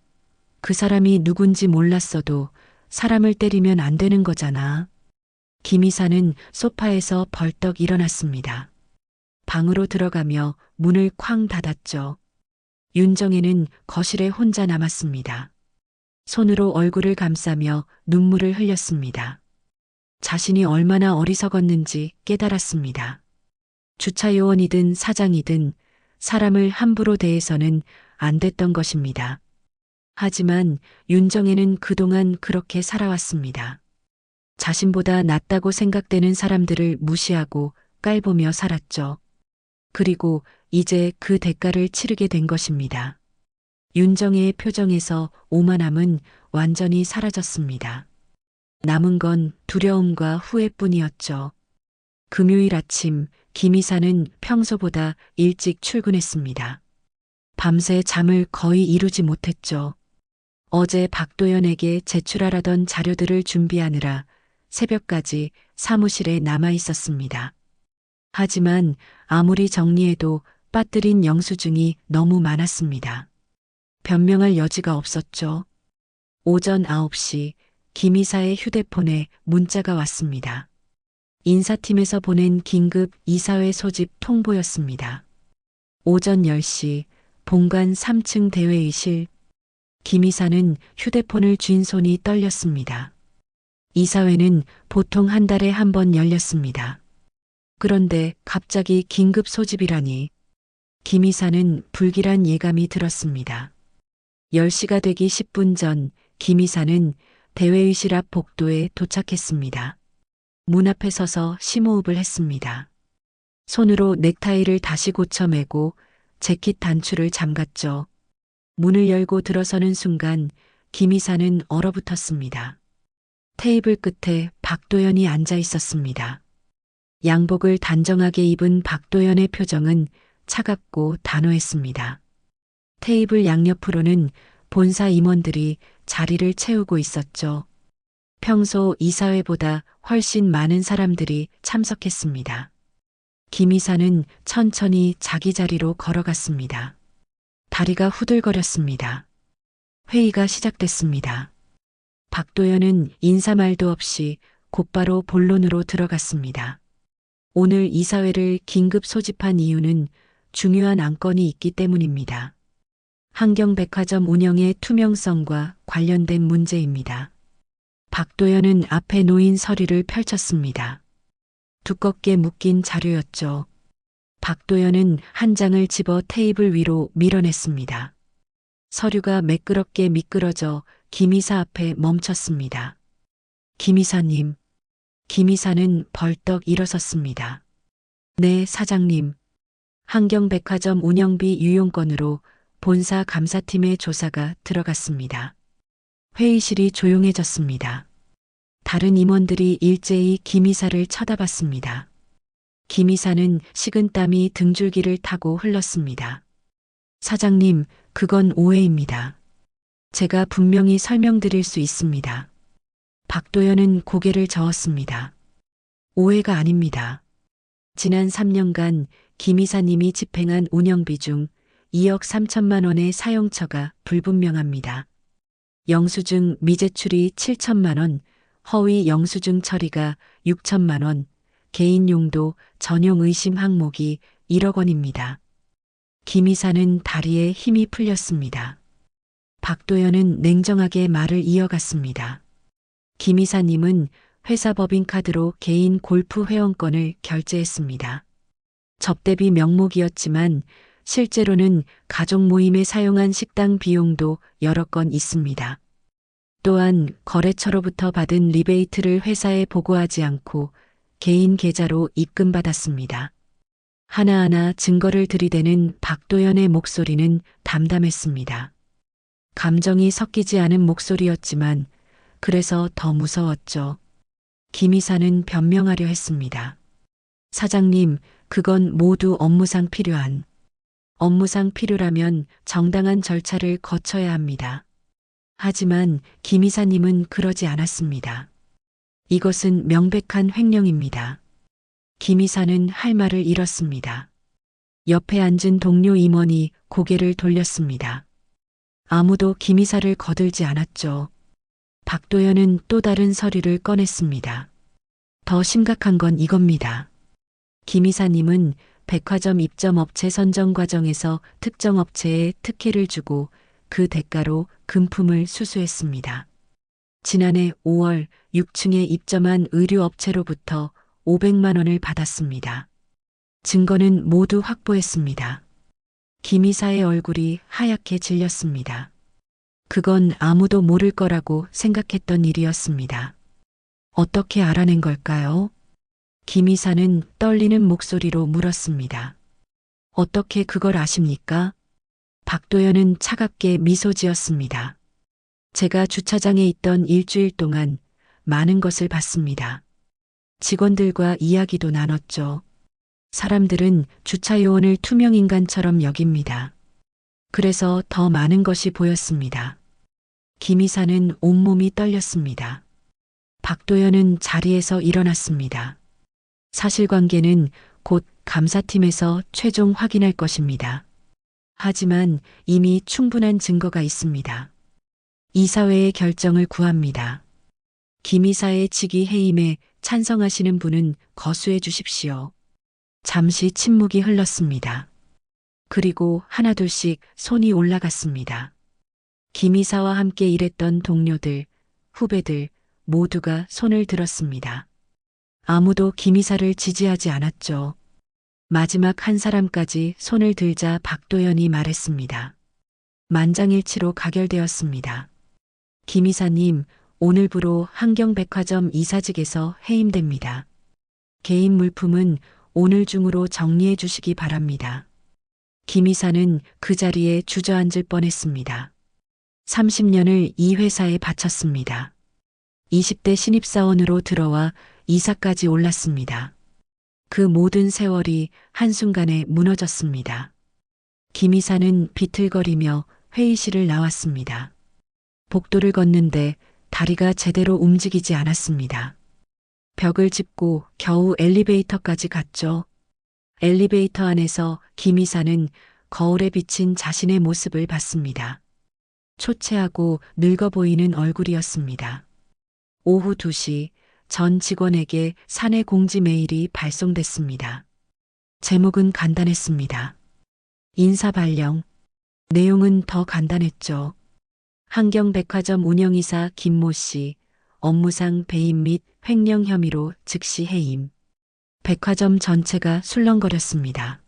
그 사람이 누군지 몰랐어도 사람을 때리면 안 되는 거잖아. 김 이사는 소파에서 벌떡 일어났습니다. 방으로 들어가며 문을 쾅 닫았죠. 윤정혜는 거실에 혼자 남았습니다. 손으로 얼굴을 감싸며 눈물을 흘렸습니다. 자신이 얼마나 어리석었는지 깨달았습니다. 주차 요원이든 사장이든 사람을 함부로 대해서는 안 됐던 것입니다. 하지만 윤정혜는 그동안 그렇게 살아왔습니다. 자신보다 낫다고 생각되는 사람들을 무시하고 깔보며 살았죠. 그리고 이제 그 대가를 치르게 된 것입니다. 윤정혜의 표정에서 오만함은 완전히 사라졌습니다. 남은 건 두려움과 후회뿐이었죠. 금요일 아침 김 이사는 평소보다 일찍 출근했습니다. 밤새 잠을 거의 이루지 못했죠. 어제 박도연에게 제출하라던 자료들을 준비하느라 새벽까지 사무실에 남아 있었습니다. 하지만 아무리 정리해도 빠뜨린 영수증이 너무 많았습니다. 변명할 여지가 없었죠. 오전 9시 김 이사의 휴대폰에 문자가 왔습니다. 인사팀에서 보낸 긴급 이사회 소집 통보였습니다. 오전 10시 본관 3층 대회의실. 김 이사는 휴대폰을 쥔 손이 떨렸습니다. 이사회는 보통 한 달에 한 번 열렸습니다. 그런데 갑자기 긴급 소집이라니. 김 이사는 불길한 예감이 들었습니다. 10시가 되기 10분 전 김 이사는 대회의실 앞 복도에 도착했습니다. 문 앞에 서서 심호흡을 했습니다. 손으로 넥타이를 다시 고쳐 매고 재킷 단추를 잠갔죠. 문을 열고 들어서는 순간 김 이사는 얼어붙었습니다. 테이블 끝에 박도연이 앉아 있었습니다. 양복을 단정하게 입은 박도연의 표정은 차갑고 단호했습니다. 테이블 양옆으로는 본사 임원들이 자리를 채우고 있었죠. 평소 이사회보다 훨씬 많은 사람들이 참석했습니다. 김 이사는 천천히 자기 자리로 걸어갔습니다. 다리가 후들거렸습니다. 회의가 시작됐습니다. 박도연은 인사말도 없이 곧바로 본론으로 들어갔습니다. 오늘 이사회를 긴급 소집한 이유는 중요한 안건이 있기 때문입니다. 한경백화점 운영의 투명성과 관련된 문제입니다. 박도연은 앞에 놓인 서류를 펼쳤습니다. 두껍게 묶인 자료였죠. 박도연은 한 장을 집어 테이블 위로 밀어냈습니다. 서류가 매끄럽게 미끄러져 김 이사 앞에 멈췄습니다. 김 이사님. 김 이사는 벌떡 일어섰습니다. 네, 사장님. 한경백화점 운영비 유용건으로 본사 감사팀의 조사가 들어갔습니다. 회의실이 조용해졌습니다. 다른 임원들이 일제히 김 이사를 쳐다봤습니다. 김 이사는 식은땀이 등줄기를 타고 흘렀습니다. 사장님, 그건 오해입니다. 제가 분명히 설명드릴 수 있습니다. 박도연은 고개를 저었습니다. 오해가 아닙니다. 지난 3년간 김 이사님이 집행한 운영비 중 2억 3천만 원의 사용처가 불분명합니다. 영수증 미제출이 7천만 원, 허위 영수증 처리가 6천만 원, 개인 용도 전용 의심 항목이 1억 원입니다. 김 이사는 다리에 힘이 풀렸습니다. 박도연은 냉정하게 말을 이어갔습니다. 김 이사님은 회사 법인카드로 개인 골프 회원권을 결제했습니다. 접대비 명목이었지만 실제로는 가족 모임에 사용한 식당 비용도 여러 건 있습니다. 또한 거래처로부터 받은 리베이트를 회사에 보고하지 않고 개인 계좌로 입금받았습니다. 하나하나 증거를 들이대는 박도연의 목소리는 담담했습니다. 감정이 섞이지 않은 목소리였지만 그래서 더 무서웠죠. 김 이사는 변명하려 했습니다. 사장님, 그건 모두 업무상 필요라면 정당한 절차를 거쳐야 합니다. 하지만 김 이사님은 그러지 않았습니다. 이것은 명백한 횡령입니다. 김 이사는 할 말을 잃었습니다. 옆에 앉은 동료 임원이 고개를 돌렸습니다. 아무도 김 이사를 거들지 않았죠. 박도연은 또 다른 서류를 꺼냈습니다. 더 심각한 건 이겁니다. 김 이사님은 백화점 입점 업체 선정 과정에서 특정 업체에 특혜를 주고 그 대가로 금품을 수수했습니다. 지난해 5월 6층에 입점한 의류업체로부터 500만 원을 받았습니다. 증거는 모두 확보했습니다. 김 이사의 얼굴이 하얗게 질렸습니다. 그건 아무도 모를 거라고 생각했던 일이었습니다. 어떻게 알아낸 걸까요? 김 이사는 떨리는 목소리로 물었습니다. 어떻게 그걸 아십니까? 박도연은 차갑게 미소 지었습니다. 제가 주차장에 있던 일주일 동안 많은 것을 봤습니다. 직원들과 이야기도 나눴죠. 사람들은 주차 요원을 투명인간처럼 여깁니다. 그래서 더 많은 것이 보였습니다. 김 이사는 온몸이 떨렸습니다. 박도연은 자리에서 일어났습니다. 사실관계는 곧 감사팀에서 최종 확인할 것입니다. 하지만 이미 충분한 증거가 있습니다. 이사회의 결정을 구합니다. 김 이사의 직위 해임에 찬성하시는 분은 거수해 주십시오. 잠시 침묵이 흘렀습니다. 그리고 하나둘씩 손이 올라갔습니다. 김 이사와 함께 일했던 동료들, 후배들 모두가 손을 들었습니다. 아무도 김 이사를 지지하지 않았죠. 마지막 한 사람까지 손을 들자 박도연이 말했습니다. 만장일치로 가결되었습니다. 김 이사님, 오늘부로 한경백화점 이사직에서 해임됩니다. 개인 물품은 오늘 중으로 정리해 주시기 바랍니다. 김 이사는 그 자리에 주저앉을 뻔했습니다. 30년을 이 회사에 바쳤습니다. 20대 신입사원으로 들어와 이사까지 올랐습니다. 그 모든 세월이 한순간에 무너졌습니다. 김 이사는 비틀거리며 회의실을 나왔습니다. 복도를 걷는데 다리가 제대로 움직이지 않았습니다. 벽을 짚고 겨우 엘리베이터까지 갔죠. 엘리베이터 안에서 김 이사는 거울에 비친 자신의 모습을 봤습니다. 초췌하고 늙어 보이는 얼굴이었습니다. 오후 2시 전 직원에게 사내 공지 메일이 발송됐습니다. 제목은 간단했습니다. 인사 발령. 내용은 더 간단했죠. 한경백화점 운영이사 김모 씨, 업무상 배임 및 횡령 혐의로 즉시 해임. 백화점 전체가 술렁거렸습니다.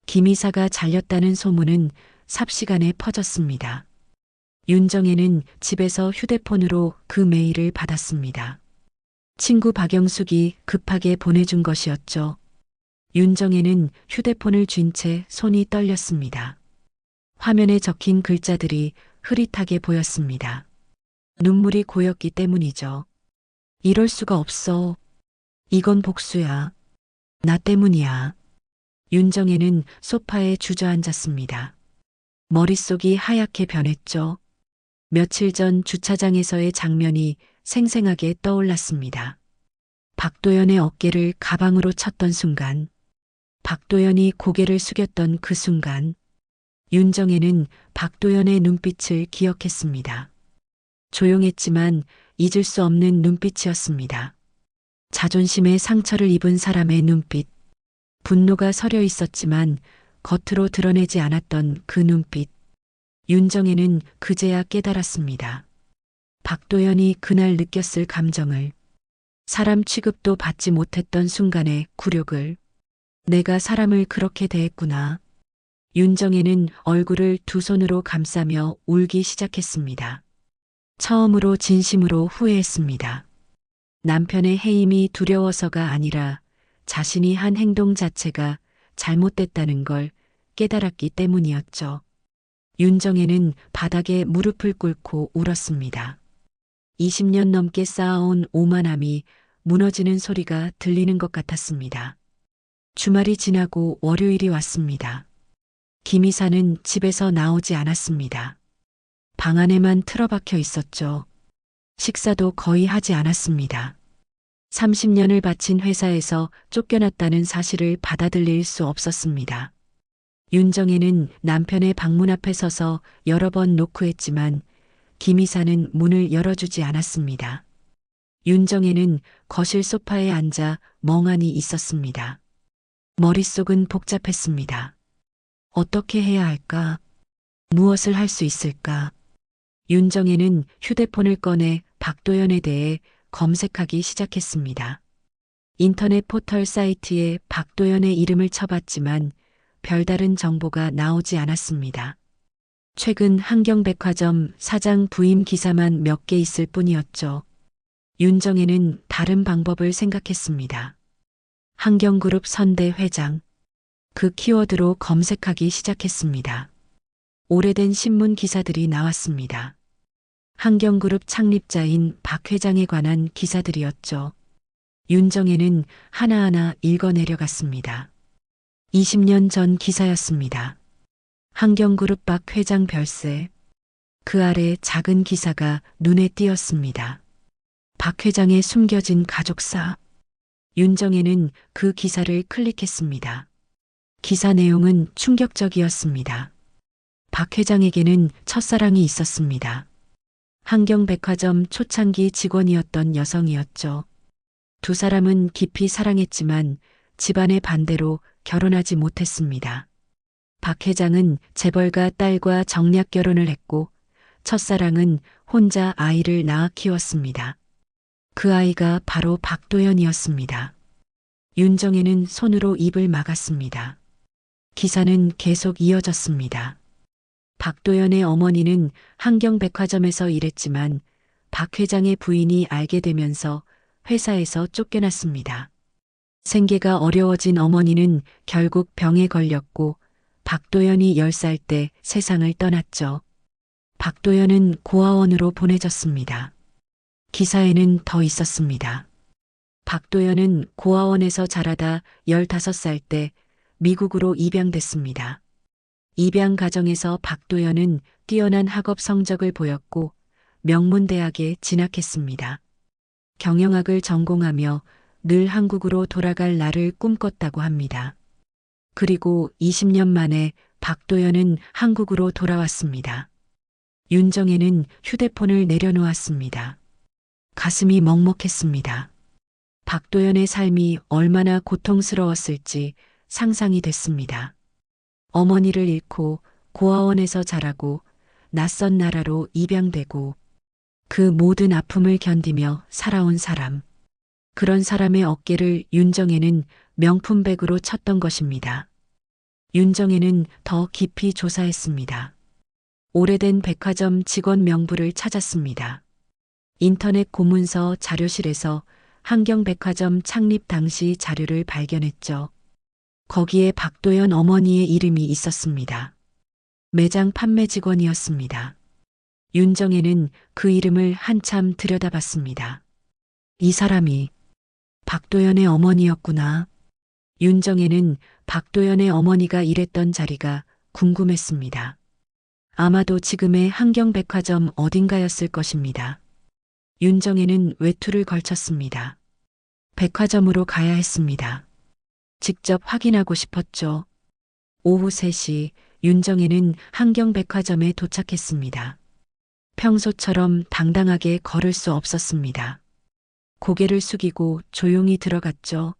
김 이사가 잘렸다는 소문은 삽시간에 퍼졌습니다. 윤정혜는 집에서 휴대폰으로 그 메일을 받았습니다. 친구 박영숙이 급하게 보내준 것이었죠. 윤정혜는 휴대폰을 쥔 채 손이 떨렸습니다. 화면에 적힌 글자들이 흐릿하게 보였습니다. 눈물이 고였기 때문이죠. 이럴 수가 없어. 이건 복수야. 나 때문이야. 윤정혜는 소파에 주저앉았습니다. 머릿속이 하얗게 변했죠. 며칠 전 주차장에서의 장면이 생생하게 떠올랐습니다. 박도연의 어깨를 가방으로 쳤던 순간, 박도연이 고개를 숙였던 그 순간, 윤정혜는 박도연의 눈빛을 기억했습니다. 조용했지만 잊을 수 없는 눈빛이었습니다. 자존심에 상처를 입은 사람의 눈빛, 분노가 서려 있었지만 겉으로 드러내지 않았던 그 눈빛. 윤정혜는 그제야 깨달았습니다. 박도연이 그날 느꼈을 감정을, 사람 취급도 받지 못했던 순간의 굴욕을. 내가 사람을 그렇게 대했구나. 윤정혜는 얼굴을 두 손으로 감싸며 울기 시작했습니다. 처음으로 진심으로 후회했습니다. 남편의 해임이 두려워서가 아니라 자신이 한 행동 자체가 잘못됐다는 걸 깨달았기 때문이었죠. 윤정혜는 바닥에 무릎을 꿇고 울었습니다. 20년 넘게 쌓아온 오만함이 무너지는 소리가 들리는 것 같았습니다. 주말이 지나고 월요일이 왔습니다. 김 이사는 집에서 나오지 않았습니다. 방 안에만 틀어박혀 있었죠. 식사도 거의 하지 않았습니다. 30년을 바친 회사에서 쫓겨났다는 사실을 받아들일 수 없었습니다. 윤정혜는 남편의 방문 앞에 서서 여러 번 노크했지만 김 이사는 문을 열어주지 않았습니다. 윤정혜는 거실 소파에 앉아 멍하니 있었습니다. 머릿속은 복잡했습니다. 어떻게 해야 할까? 무엇을 할 수 있을까? 윤정혜는 휴대폰을 꺼내 박도연에 대해 검색하기 시작했습니다. 인터넷 포털 사이트에 박도연의 이름을 쳐봤지만 별다른 정보가 나오지 않았습니다. 최근 한경백화점 사장 부임 기사만 몇 개 있을 뿐이었죠. 윤정혜는 다른 방법을 생각했습니다. 한경그룹 선대 회장. 그 키워드로 검색하기 시작했습니다. 오래된 신문 기사들이 나왔습니다. 한경그룹 창립자인 박 회장에 관한 기사들이었죠. 윤정혜는 하나하나 읽어내려갔습니다. 20년 전 기사였습니다. 한경그룹 박 회장 별세. 그 아래 작은 기사가 눈에 띄었습니다. 박 회장의 숨겨진 가족사. 윤정혜는 그 기사를 클릭했습니다. 기사 내용은 충격적이었습니다. 박 회장에게는 첫사랑이 있었습니다. 한경백화점 초창기 직원이었던 여성이었죠. 두 사람은 깊이 사랑했지만 집안의 반대로 결혼하지 못했습니다. 박 회장은 재벌가 딸과 정략 결혼을 했고 첫사랑은 혼자 아이를 낳아 키웠습니다. 그 아이가 바로 박도연이었습니다. 윤정혜는 손으로 입을 막았습니다. 기사는 계속 이어졌습니다. 박도연의 어머니는 한경백화점에서 일했지만 박 회장의 부인이 알게 되면서 회사에서 쫓겨났습니다. 생계가 어려워진 어머니는 결국 병에 걸렸고 박도연이 10살 때 세상을 떠났죠. 박도연은 고아원으로 보내졌습니다. 기사에는 더 있었습니다. 박도연은 고아원에서 자라다 15살 때 미국으로 입양됐습니다. 입양 가정에서 박도연은 뛰어난 학업 성적을 보였고 명문대학에 진학했습니다. 경영학을 전공하며 늘 한국으로 돌아갈 날을 꿈꿨다고 합니다. 그리고 20년 만에 박도연은 한국으로 돌아왔습니다. 윤정혜는 휴대폰을 내려놓았습니다. 가슴이 먹먹했습니다. 박도연의 삶이 얼마나 고통스러웠을지 상상이 됐습니다. 어머니를 잃고 고아원에서 자라고 낯선 나라로 입양되고 그 모든 아픔을 견디며 살아온 사람. 그런 사람의 어깨를 윤정혜는 명품백으로 쳤던 것입니다. 윤정혜는 더 깊이 조사했습니다. 오래된 백화점 직원 명부를 찾았습니다. 인터넷 고문서 자료실에서 한경백화점 창립 당시 자료를 발견했죠. 거기에 박도연 어머니의 이름이 있었습니다. 매장 판매 직원이었습니다. 윤정혜는 그 이름을 한참 들여다봤습니다. 이 사람이 박도연의 어머니였구나. 윤정혜는 박도연의 어머니가 일했던 자리가 궁금했습니다. 아마도 지금의 한경백화점 어딘가였을 것입니다. 윤정혜는 외투를 걸쳤습니다. 백화점으로 가야 했습니다. 직접 확인하고 싶었죠. 오후 3시 윤정혜는 한경백화점에 도착했습니다. 평소처럼 당당하게 걸을 수 없었습니다. 고개를 숙이고 조용히 들어갔죠.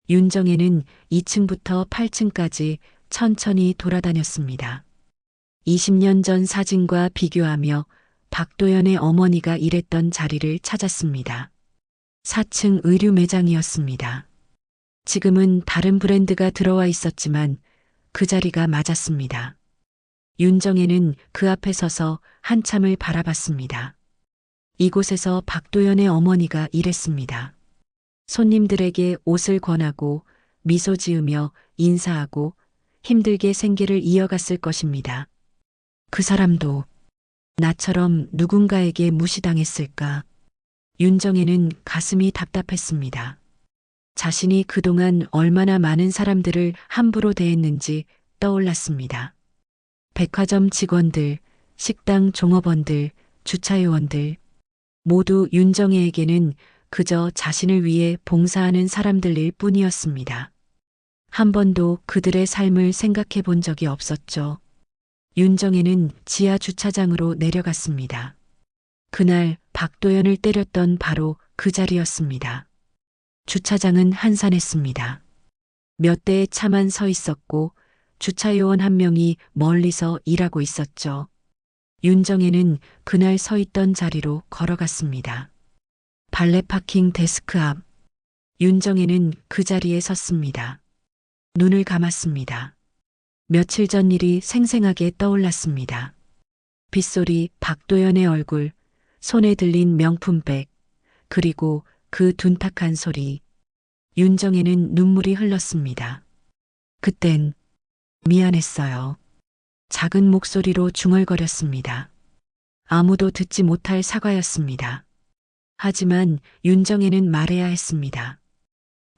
윤정혜는 2층부터 8층까지 천천히 돌아다녔습니다. 20년 전 사진과 비교하며 박도연의 어머니가 일했던 자리를 찾았습니다. 4층 의류 매장이었습니다. 지금은 다른 브랜드가 들어와 있었지만 그 자리가 맞았습니다. 윤정혜는 그 앞에 서서 한참을 바라봤습니다. 이곳에서 박도연의 어머니가 일했습니다. 손님들에게 옷을 권하고 미소 지으며 인사하고 힘들게 생계를 이어갔을 것입니다. 그 사람도 나처럼 누군가에게 무시당했을까? 윤정혜는 가슴이 답답했습니다. 자신이 그동안 얼마나 많은 사람들을 함부로 대했는지 떠올랐습니다. 백화점 직원들, 식당 종업원들, 주차요원들, 모두 윤정혜에게는 그저 자신을 위해 봉사하는 사람들일 뿐이었습니다. 한 번도 그들의 삶을 생각해 본 적이 없었죠. 윤정혜는 지하 주차장으로 내려갔습니다. 그날 박도연을 때렸던 바로 그 자리였습니다. 주차장은 한산했습니다. 몇 대의 차만 서 있었고 주차 요원 한 명이 멀리서 일하고 있었죠. 윤정혜는 그날 서 있던 자리로 걸어갔습니다. 발레 파킹 데스크 앞. 윤정혜는 그 자리에 섰습니다. 눈을 감았습니다. 며칠 전 일이 생생하게 떠올랐습니다. 빗소리, 박도연의 얼굴, 손에 들린 명품백, 그리고 그 둔탁한 소리. 윤정혜는 눈물이 흘렀습니다. 그땐 미안했어요. 작은 목소리로 중얼거렸습니다. 아무도 듣지 못할 사과였습니다. 하지만 윤정혜는 말해야 했습니다.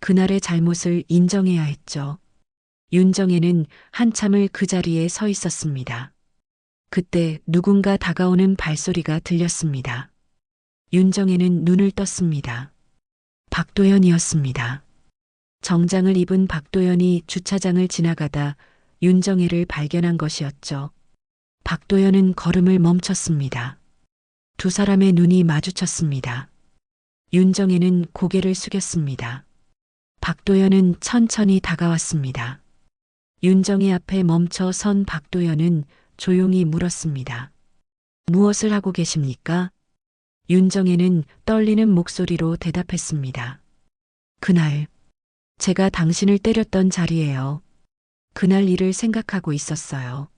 그날의 잘못을 인정해야 했죠. 윤정혜는 한참을 그 자리에 서 있었습니다. 그때 누군가 다가오는 발소리가 들렸습니다. 윤정혜는 눈을 떴습니다. 박도연이었습니다. 정장을 입은 박도연이 주차장을 지나가다 윤정혜를 발견한 것이었죠. 박도연은 걸음을 멈췄습니다. 두 사람의 눈이 마주쳤습니다. 윤정혜는 고개를 숙였습니다. 박도연은 천천히 다가왔습니다. 윤정혜 앞에 멈춰 선 박도연은 조용히 물었습니다. 무엇을 하고 계십니까? 윤정혜는 떨리는 목소리로 대답했습니다. 그날 제가 당신을 때렸던 자리예요. 그날 일을 생각하고 있었어요.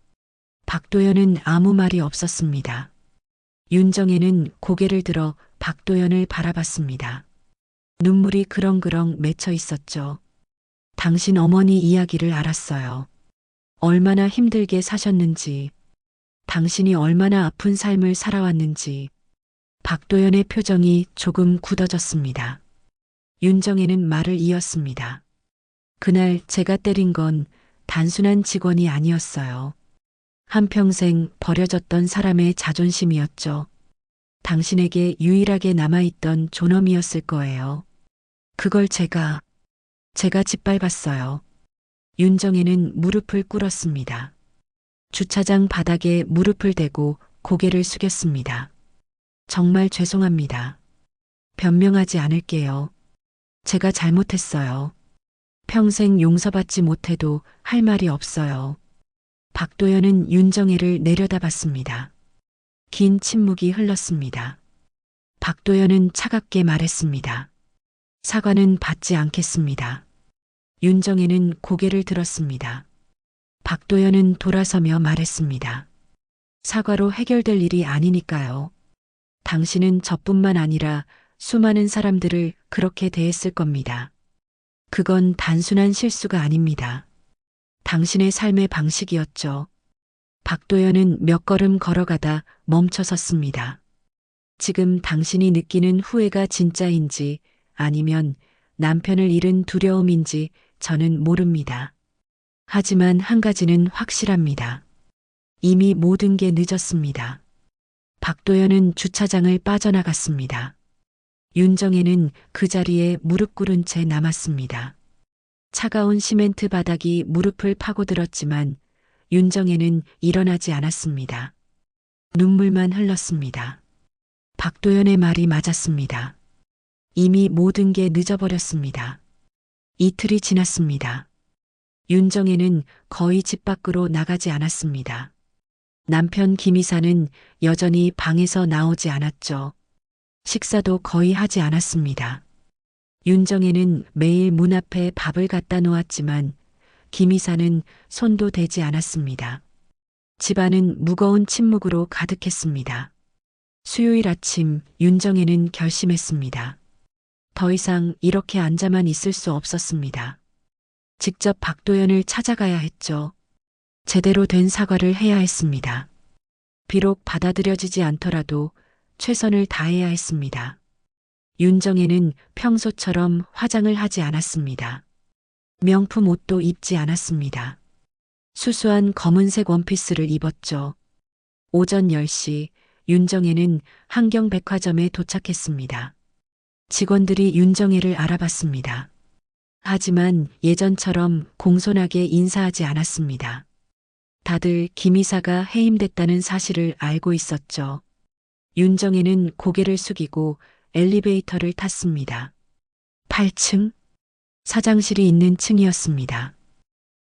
박도연은 아무 말이 없었습니다. 윤정혜는 고개를 들어 박도연을 바라봤습니다. 눈물이 그렁그렁 맺혀 있었죠. 당신 어머니 이야기를 알았어요. 얼마나 힘들게 사셨는지, 당신이 얼마나 아픈 삶을 살아왔는지. 박도연의 표정이 조금 굳어졌습니다. 윤정혜는 말을 이었습니다. 그날 제가 때린 건 단순한 직원이 아니었어요. 한평생 버려졌던 사람의 자존심이었죠. 당신에게 유일하게 남아있던 존엄이었을 거예요. 그걸 제가 짓밟았어요. 윤정혜는 무릎을 꿇었습니다. 주차장 바닥에 무릎을 대고 고개를 숙였습니다. 정말 죄송합니다. 변명하지 않을게요. 제가 잘못했어요. 평생 용서받지 못해도 할 말이 없어요. 박도연은 윤정혜를 내려다봤습니다. 긴 침묵이 흘렀습니다. 박도연은 차갑게 말했습니다. 사과는 받지 않겠습니다. 윤정혜는 고개를 들었습니다. 박도연은 돌아서며 말했습니다. 사과로 해결될 일이 아니니까요. 당신은 저뿐만 아니라 수많은 사람들을 그렇게 대했을 겁니다. 그건 단순한 실수가 아닙니다. 당신의 삶의 방식이었죠. 박도연은 몇 걸음 걸어가다 멈춰 섰습니다. 지금 당신이 느끼는 후회가 진짜인지 아니면 남편을 잃은 두려움인지 저는 모릅니다. 하지만 한 가지는 확실합니다. 이미 모든 게 늦었습니다. 박도연은 주차장을 빠져나갔습니다. 윤정혜는 그 자리에 무릎 꿇은 채 남았습니다. 차가운 시멘트 바닥이 무릎을 파고들었지만 윤정혜는 일어나지 않았습니다. 눈물만 흘렀습니다. 박도연의 말이 맞았습니다. 이미 모든 게 늦어버렸습니다. 이틀이 지났습니다. 윤정혜는 거의 집 밖으로 나가지 않았습니다. 남편 김이사는 여전히 방에서 나오지 않았죠. 식사도 거의 하지 않았습니다. 윤정혜는 매일 문 앞에 밥을 갖다 놓았지만 김이사는 손도 대지 않았습니다. 집안은 무거운 침묵으로 가득했습니다. 수요일 아침 윤정혜는 결심했습니다. 더 이상 이렇게 앉아만 있을 수 없었습니다. 직접 박도연을 찾아가야 했죠. 제대로 된 사과를 해야 했습니다. 비록 받아들여지지 않더라도 최선을 다해야 했습니다. 윤정혜는 평소처럼 화장을 하지 않았습니다. 명품 옷도 입지 않았습니다. 수수한 검은색 원피스를 입었죠. 오전 10시 윤정혜는 한경백화점에 도착했습니다. 직원들이 윤정혜를 알아봤습니다. 하지만 예전처럼 공손하게 인사하지 않았습니다. 다들 김이사가 해임됐다는 사실을 알고 있었죠. 윤정혜는 고개를 숙이고 엘리베이터를 탔습니다. 8층? 사장실이 있는 층이었습니다.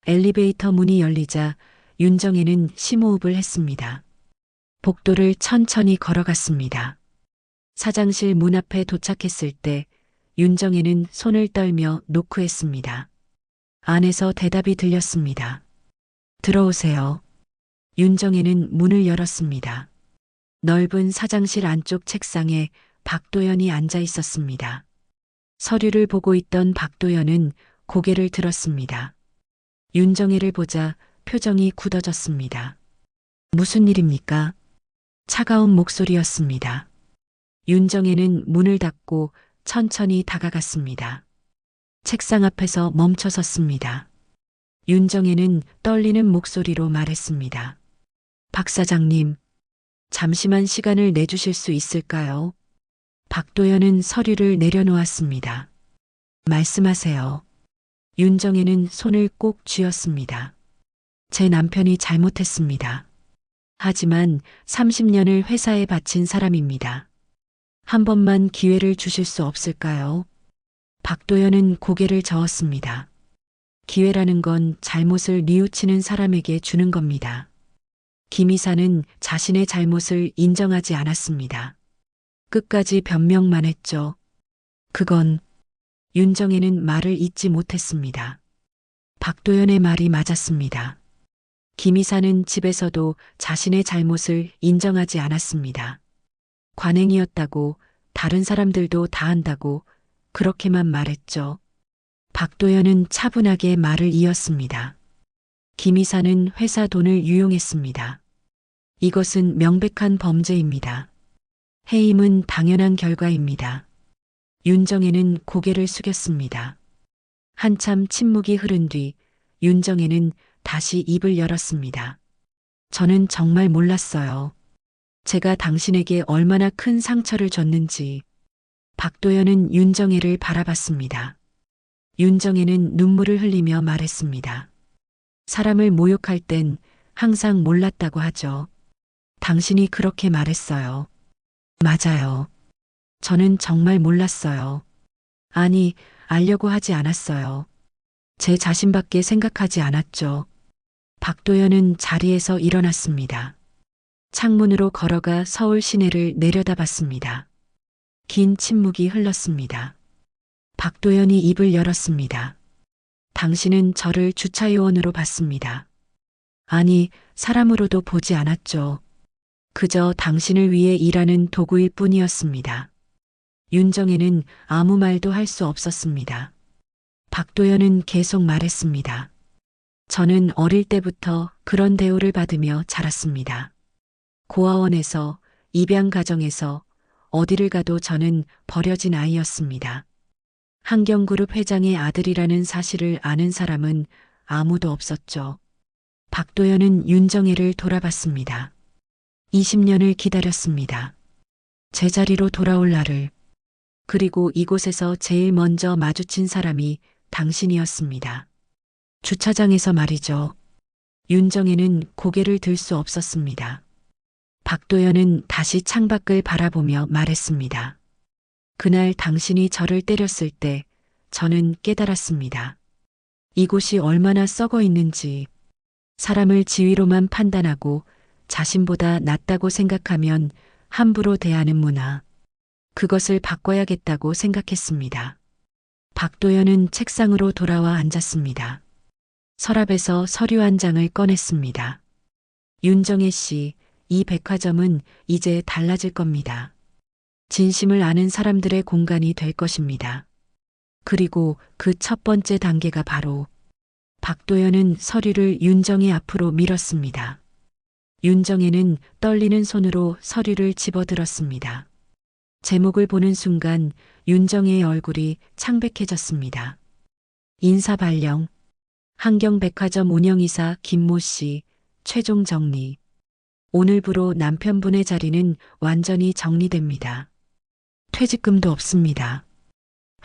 엘리베이터 문이 열리자 윤정혜는 심호흡을 했습니다. 복도를 천천히 걸어갔습니다. 사장실 문 앞에 도착했을 때 윤정혜는 손을 떨며 노크했습니다. 안에서 대답이 들렸습니다. 들어오세요. 윤정혜는 문을 열었습니다. 넓은 사장실 안쪽 책상에 박도연이 앉아 있었습니다. 서류를 보고 있던 박도연은 고개를 들었습니다. 윤정혜를 보자 표정이 굳어졌습니다. 무슨 일입니까? 차가운 목소리였습니다. 윤정혜는 문을 닫고 천천히 다가갔습니다. 책상 앞에서 멈춰 섰습니다. 윤정혜는 떨리는 목소리로 말했습니다. 박 사장님, 잠시만 시간을 내주실 수 있을까요? 박도연은 서류를 내려놓았습니다. 말씀하세요. 윤정혜는 손을 꼭 쥐었습니다. 제 남편이 잘못했습니다. 하지만 30년을 회사에 바친 사람입니다. 한 번만 기회를 주실 수 없을까요? 박도연은 고개를 저었습니다. 기회라는 건 잘못을 뉘우치는 사람에게 주는 겁니다. 김 이사는 자신의 잘못을 인정하지 않았습니다. 끝까지 변명만 했죠. 그건 윤정혜는 말을 잇지 못했습니다. 박도연의 말이 맞았습니다. 김 이사는 집에서도 자신의 잘못을 인정하지 않았습니다. 관행이었다고, 다른 사람들도 다 한다고 그렇게만 말했죠. 박도연은 차분하게 말을 이었습니다. 김 이사는 회사 돈을 유용했습니다. 이것은 명백한 범죄입니다. 해임은 당연한 결과입니다. 윤정혜는 고개를 숙였습니다. 한참 침묵이 흐른 뒤 윤정혜는 다시 입을 열었습니다. 저는 정말 몰랐어요. 제가 당신에게 얼마나 큰 상처를 줬는지. 박도연은 윤정혜를 바라봤습니다. 윤정혜는 눈물을 흘리며 말했습니다. 사람을 모욕할 땐 항상 몰랐다고 하죠. 당신이 그렇게 말했어요. 맞아요. 저는 정말 몰랐어요. 아니, 알려고 하지 않았어요. 제 자신밖에 생각하지 않았죠. 박도연은 자리에서 일어났습니다. 창문으로 걸어가 서울 시내를 내려다봤습니다. 긴 침묵이 흘렀습니다. 박도연이 입을 열었습니다. 당신은 저를 주차요원으로 봤습니다. 아니, 사람으로도 보지 않았죠. 그저 당신을 위해 일하는 도구일 뿐이었습니다. 윤정혜는 아무 말도 할 수 없었습니다. 박도연은 계속 말했습니다. 저는 어릴 때부터 그런 대우를 받으며 자랐습니다. 고아원에서, 입양 가정에서 어디를 가도 저는 버려진 아이였습니다. 한경그룹 회장의 아들이라는 사실을 아는 사람은 아무도 없었죠. 박도연은 윤정혜를 돌아봤습니다. 20년을 기다렸습니다. 제자리로 돌아올 날을. 그리고 이곳에서 제일 먼저 마주친 사람이 당신이었습니다. 주차장에서 말이죠. 윤정혜는 고개를 들 수 없었습니다. 박도연은 다시 창밖을 바라보며 말했습니다. 그날 당신이 저를 때렸을 때 저는 깨달았습니다. 이곳이 얼마나 썩어 있는지. 사람을 지위로만 판단하고 자신보다 낫다고 생각하면 함부로 대하는 문화. 그것을 바꿔야겠다고 생각했습니다. 박도연은 책상으로 돌아와 앉았습니다. 서랍에서 서류 한 장을 꺼냈습니다. 윤정혜 씨, 이 백화점은 이제 달라질 겁니다. 진심을 아는 사람들의 공간이 될 것입니다. 그리고 그 첫 번째 단계가 바로. 박도연은 서류를 윤정혜 앞으로 밀었습니다. 윤정혜는 떨리는 손으로 서류를 집어들었습니다. 제목을 보는 순간 윤정혜의 얼굴이 창백해졌습니다. 인사 발령. 한경백화점 운영이사 김모 씨, 최종 정리. 오늘부로 남편분의 자리는 완전히 정리됩니다. 퇴직금도 없습니다.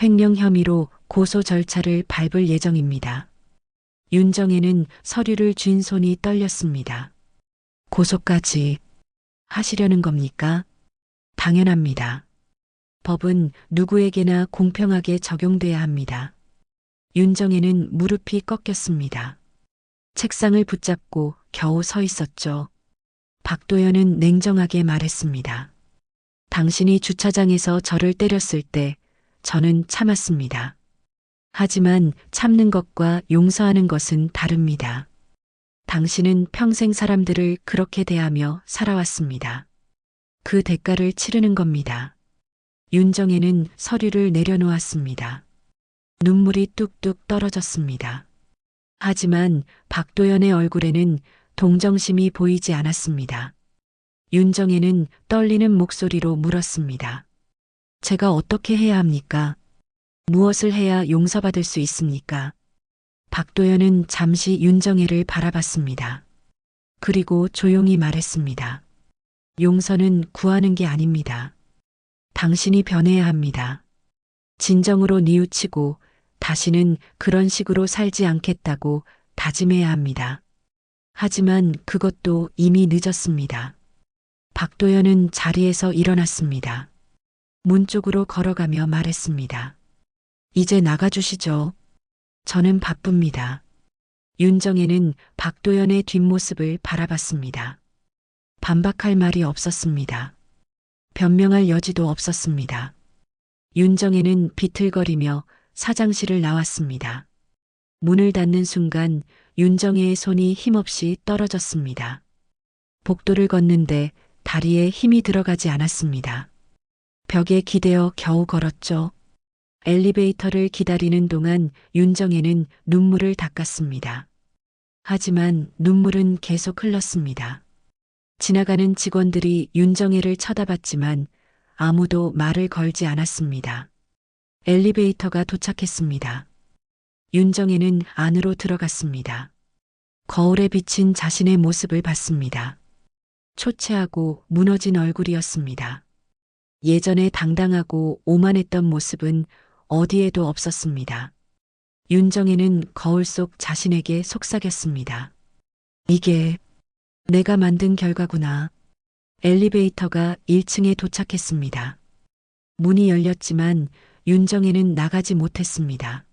횡령 혐의로 고소 절차를 밟을 예정입니다. 윤정혜는 서류를 쥔 손이 떨렸습니다. 고소까지 하시려는 겁니까? 당연합니다. 법은 누구에게나 공평하게 적용돼야 합니다. 윤정혜는 무릎이 꺾였습니다. 책상을 붙잡고 겨우 서 있었죠. 박도연은 냉정하게 말했습니다. 당신이 주차장에서 저를 때렸을 때 저는 참았습니다. 하지만 참는 것과 용서하는 것은 다릅니다. 당신은 평생 사람들을 그렇게 대하며 살아왔습니다. 그 대가를 치르는 겁니다. 윤정혜는 서류를 내려놓았습니다. 눈물이 뚝뚝 떨어졌습니다. 하지만 박도연의 얼굴에는 동정심이 보이지 않았습니다. 윤정혜는 떨리는 목소리로 물었습니다. 제가 어떻게 해야 합니까? 무엇을 해야 용서받을 수 있습니까? 박도연은 잠시 윤정혜를 바라봤습니다. 그리고 조용히 말했습니다. 용서는 구하는 게 아닙니다. 당신이 변해야 합니다. 진정으로 뉘우치고 다시는 그런 식으로 살지 않겠다고 다짐해야 합니다. 하지만 그것도 이미 늦었습니다. 박도연은 자리에서 일어났습니다. 문 쪽으로 걸어가며 말했습니다. 이제 나가주시죠. 저는 바쁩니다. 윤정혜는 박도연의 뒷모습을 바라봤습니다. 반박할 말이 없었습니다. 변명할 여지도 없었습니다. 윤정혜는 비틀거리며 사장실을 나왔습니다. 문을 닫는 순간 윤정혜의 손이 힘없이 떨어졌습니다. 복도를 걷는데 다리에 힘이 들어가지 않았습니다. 벽에 기대어 겨우 걸었죠. 엘리베이터를 기다리는 동안 윤정혜는 눈물을 닦았습니다. 하지만 눈물은 계속 흘렀습니다. 지나가는 직원들이 윤정혜를 쳐다봤지만 아무도 말을 걸지 않았습니다. 엘리베이터가 도착했습니다. 윤정혜는 안으로 들어갔습니다. 거울에 비친 자신의 모습을 봤습니다. 초췌하고 무너진 얼굴이었습니다. 예전에 당당하고 오만했던 모습은 어디에도 없었습니다. 윤정혜는 거울 속 자신에게 속삭였습니다. 이게 내가 만든 결과구나. 엘리베이터가 1층에 도착했습니다. 문이 열렸지만 윤정혜는 나가지 못했습니다.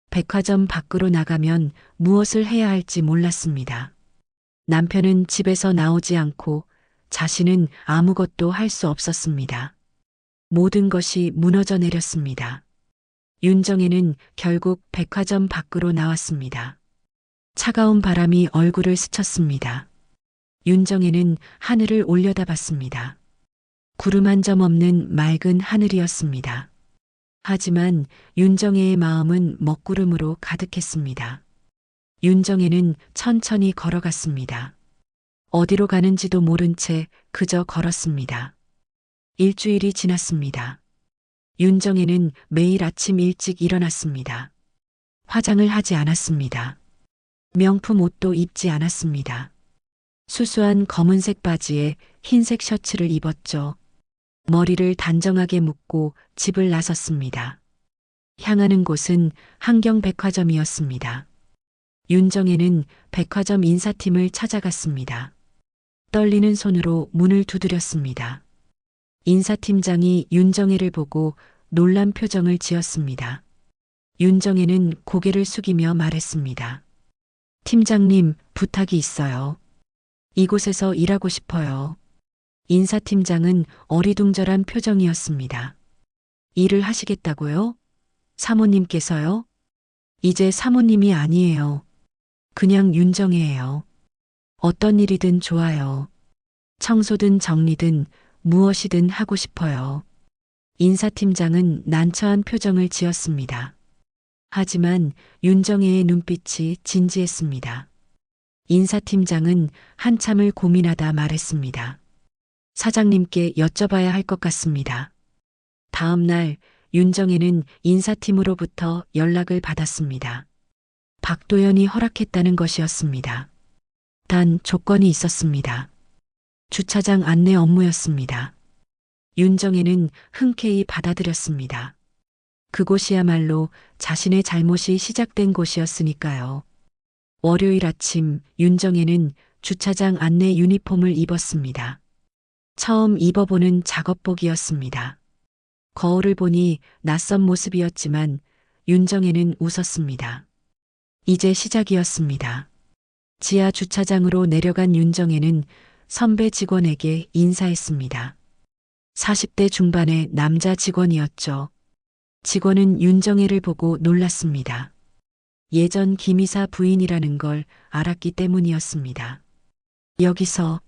백화점 밖으로 나가면 무엇을 해야 할지 몰랐습니다. 남편은 집에서 나오지 않고 자신은 아무것도 할 수 없었습니다. 모든 것이 무너져 내렸습니다. 윤정혜는 결국 백화점 밖으로 나왔습니다. 차가운 바람이 얼굴을 스쳤습니다. 윤정혜는 하늘을 올려다봤습니다. 구름 한 점 없는 맑은 하늘이었습니다. 하지만 윤정혜의 마음은 먹구름으로 가득했습니다. 윤정혜는 천천히 걸어갔습니다. 어디로 가는지도 모른 채 그저 걸었습니다. 일주일이 지났습니다. 윤정혜는 매일 아침 일찍 일어났습니다. 화장을 하지 않았습니다. 명품 옷도 입지 않았습니다. 수수한 검은색 바지에 흰색 셔츠를 입었죠. 머리를 단정하게 묶고 집을 나섰습니다. 향하는 곳은 한경백화점이었습니다. 윤정혜는 백화점 인사팀을 찾아갔습니다. 떨리는 손으로 문을 두드렸습니다. 인사팀장이 윤정혜를 보고 놀란 표정을 지었습니다. 윤정혜는 고개를 숙이며 말했습니다. 팀장님, 부탁이 있어요. 이곳에서 일하고 싶어요. 인사팀장은 어리둥절한 표정이었습니다. 일을 하시겠다고요? 사모님께서요? 이제 사모님이 아니에요. 그냥 윤정혜예요. 어떤 일이든 좋아요. 청소든 정리든 무엇이든 하고 싶어요. 인사팀장은 난처한 표정을 지었습니다. 하지만 윤정혜의 눈빛이 진지했습니다. 인사팀장은 한참을 고민하다 말했습니다. 사장님께 여쭤봐야 할 것 같습니다. 다음 날 윤정혜는 인사팀으로부터 연락을 받았습니다. 박도연이 허락했다는 것이었습니다. 단 조건이 있었습니다. 주차장 안내 업무였습니다. 윤정혜는 흔쾌히 받아들였습니다. 그곳이야말로 자신의 잘못이 시작된 곳이었으니까요. 월요일 아침 윤정혜는 주차장 안내 유니폼을 입었습니다. 처음 입어보는 작업복이었습니다. 거울을 보니 낯선 모습이었지만 윤정혜는 웃었습니다. 이제 시작이었습니다. 지하 주차장으로 내려간 윤정혜는 선배 직원에게 인사했습니다. 40대 중반의 남자 직원이었죠. 직원은 윤정혜를 보고 놀랐습니다. 예전 김이사 부인이라는 걸 알았기 때문이었습니다. 여기서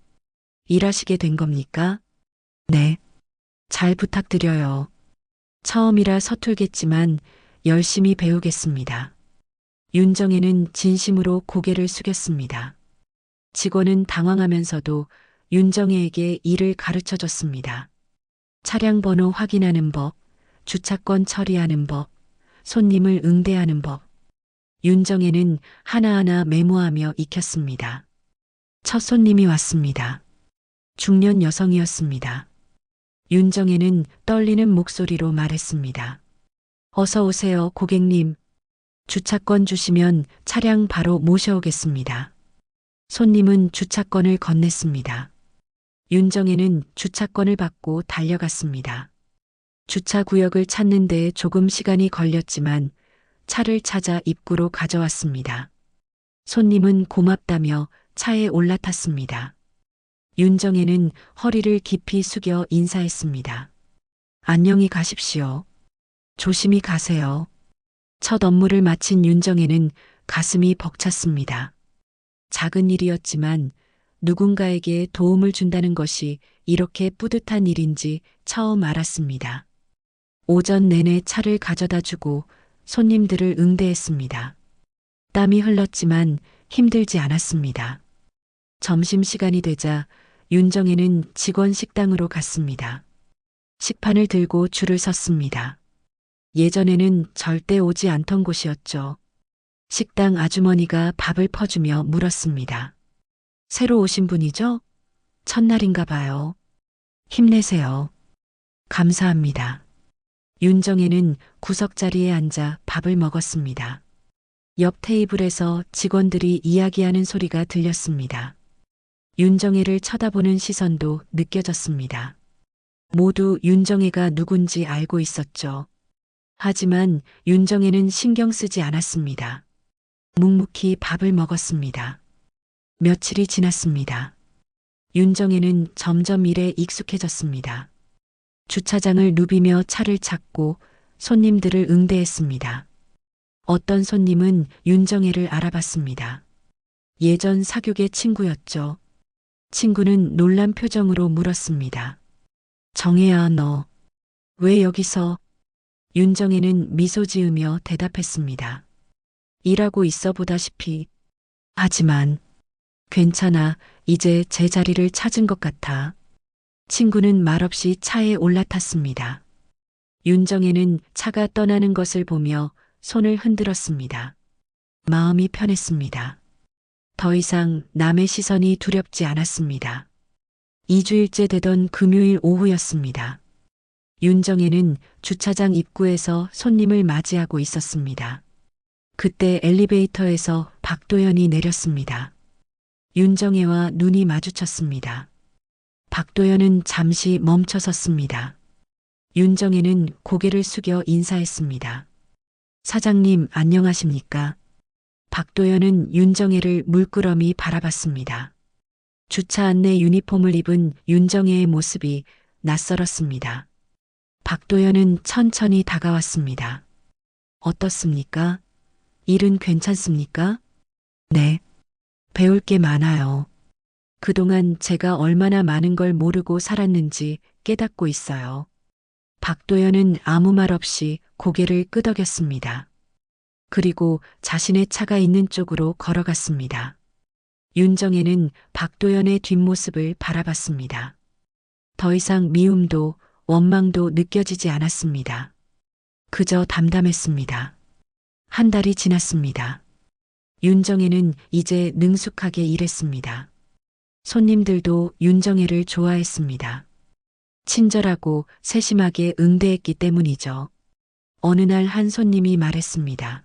일하시게 된 겁니까? 네. 잘 부탁드려요. 처음이라 서툴겠지만 열심히 배우겠습니다. 윤정혜는 진심으로 고개를 숙였습니다. 직원은 당황하면서도 윤정혜에게 일을 가르쳐 줬습니다. 차량 번호 확인하는 법, 주차권 처리하는 법, 손님을 응대하는 법. 윤정혜는 하나하나 메모하며 익혔습니다. 첫 손님이 왔습니다. 중년 여성이었습니다. 윤정혜는 떨리는 목소리로 말했습니다. 어서 오세요, 고객님. 주차권 주시면 차량 바로 모셔오겠습니다. 손님은 주차권을 건넸습니다. 윤정혜는 주차권을 받고 달려갔습니다. 주차 구역을 찾는 데 조금 시간이 걸렸지만 차를 찾아 입구로 가져왔습니다. 손님은 고맙다며 차에 올라탔습니다. 윤정혜는 허리를 깊이 숙여 인사했습니다. 안녕히 가십시오. 조심히 가세요. 첫 업무를 마친 윤정혜는 가슴이 벅찼습니다. 작은 일이었지만 누군가에게 도움을 준다는 것이 이렇게 뿌듯한 일인지 처음 알았습니다. 오전 내내 차를 가져다 주고 손님들을 응대했습니다. 땀이 흘렀지만 힘들지 않았습니다. 점심시간이 되자 윤정혜는 직원 식당으로 갔습니다. 식판을 들고 줄을 섰습니다. 예전에는 절대 오지 않던 곳이었죠. 식당 아주머니가 밥을 퍼주며 물었습니다. 새로 오신 분이죠? 첫날인가 봐요. 힘내세요. 감사합니다. 윤정혜는 구석자리에 앉아 밥을 먹었습니다. 옆 테이블에서 직원들이 이야기하는 소리가 들렸습니다. 윤정혜를 쳐다보는 시선도 느껴졌습니다. 모두 윤정혜가 누군지 알고 있었죠. 하지만 윤정혜는 신경 쓰지 않았습니다. 묵묵히 밥을 먹었습니다. 며칠이 지났습니다. 윤정혜는 점점 일에 익숙해졌습니다. 주차장을 누비며 차를 찾고 손님들을 응대했습니다. 어떤 손님은 윤정혜를 알아봤습니다. 예전 사교계 친구였죠. 친구는 놀란 표정으로 물었습니다. 정혜야, 너 왜 여기서? 윤정혜는 미소 지으며 대답했습니다. 일하고 있어 보다시피. 하지만 괜찮아. 이제 제 자리를 찾은 것 같아. 친구는 말없이 차에 올라탔습니다. 윤정혜는 차가 떠나는 것을 보며 손을 흔들었습니다. 마음이 편했습니다. 더 이상 남의 시선이 두렵지 않았습니다. 2주일째 되던 금요일 오후였습니다. 윤정혜는 주차장 입구에서 손님을 맞이하고 있었습니다. 그때 엘리베이터에서 박도연이 내렸습니다. 윤정혜와 눈이 마주쳤습니다. 박도연은 잠시 멈춰 섰습니다. 윤정혜는 고개를 숙여 인사했습니다. 사장님, 안녕하십니까? 박도연은 윤정혜를 물끄러미 바라봤습니다. 주차 안내 유니폼을 입은 윤정혜의 모습이 낯설었습니다. 박도연은 천천히 다가왔습니다. 어떻습니까? 일은 괜찮습니까? 네. 배울 게 많아요. 그동안 제가 얼마나 많은 걸 모르고 살았는지 깨닫고 있어요. 박도연은 아무 말 없이 고개를 끄덕였습니다. 그리고 자신의 차가 있는 쪽으로 걸어갔습니다. 윤정혜는 박도연의 뒷모습을 바라봤습니다. 더 이상 미움도 원망도 느껴지지 않았습니다. 그저 담담했습니다. 한 달이 지났습니다. 윤정혜는 이제 능숙하게 일했습니다. 손님들도 윤정혜를 좋아했습니다. 친절하고 세심하게 응대했기 때문이죠. 어느 날 한 손님이 말했습니다.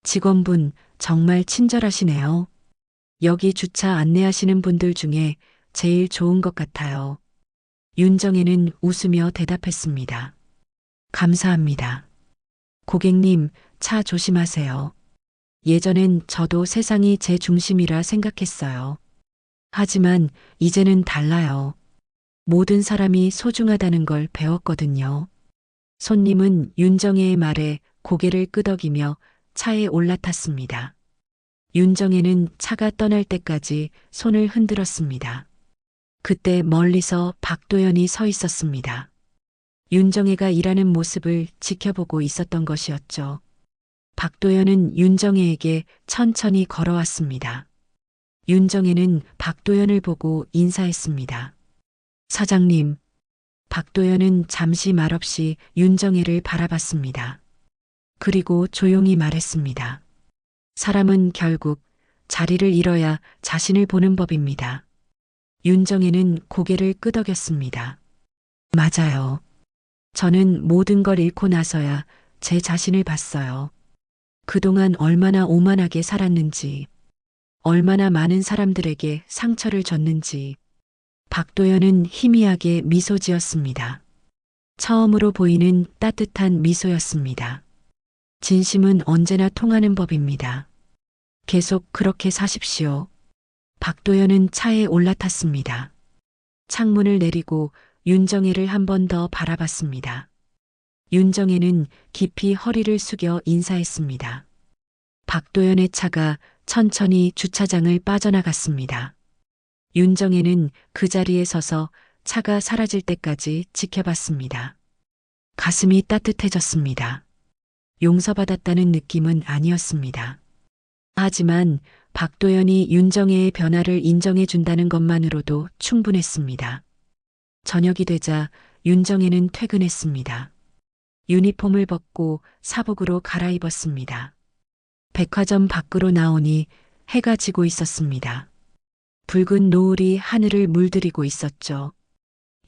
직원분 정말 친절하시네요. 여기 주차 안내하시는 분들 중에 제일 좋은 것 같아요. 윤정혜는 웃으며 대답했습니다. 감사합니다. 고객님, 차 조심하세요. 예전엔 저도 세상이 제 중심이라 생각했어요. 하지만 이제는 달라요. 모든 사람이 소중하다는 걸 배웠거든요. 손님은 윤정혜의 말에 고개를 끄덕이며 차에 올라탔습니다. 윤정혜는 차가 떠날 때까지 손을 흔들었습니다. 그때 멀리서 박도연이 서 있었습니다. 윤정혜가 일하는 모습을 지켜보고 있었던 것이었죠. 박도연은 윤정혜에게 천천히 걸어왔습니다. 윤정혜는 박도연을 보고 인사했습니다. 사장님. 박도연은 잠시 말없이 윤정혜를 바라봤습니다. 그리고 조용히 말했습니다. 사람은 결국 자리를 잃어야 자신을 보는 법입니다. 윤정혜는 고개를 끄덕였습니다. 맞아요. 저는 모든 걸 잃고 나서야 제 자신을 봤어요. 그동안 얼마나 오만하게 살았는지, 얼마나 많은 사람들에게 상처를 줬는지. 박도연은 희미하게 미소 지었습니다. 처음으로 보이는 따뜻한 미소였습니다. 진심은 언제나 통하는 법입니다. 계속 그렇게 사십시오. 박도연은 차에 올라탔습니다. 창문을 내리고 윤정혜를 한 번 더 바라봤습니다. 윤정혜는 깊이 허리를 숙여 인사했습니다. 박도연의 차가 천천히 주차장을 빠져나갔습니다. 윤정혜는 그 자리에 서서 차가 사라질 때까지 지켜봤습니다. 가슴이 따뜻해졌습니다. 용서받았다는 느낌은 아니었습니다. 하지만 박도연이 윤정혜의 변화를 인정해준다는 것만으로도 충분했습니다. 저녁이 되자 윤정혜는 퇴근했습니다. 유니폼을 벗고 사복으로 갈아입었습니다. 백화점 밖으로 나오니 해가 지고 있었습니다. 붉은 노을이 하늘을 물들이고 있었죠.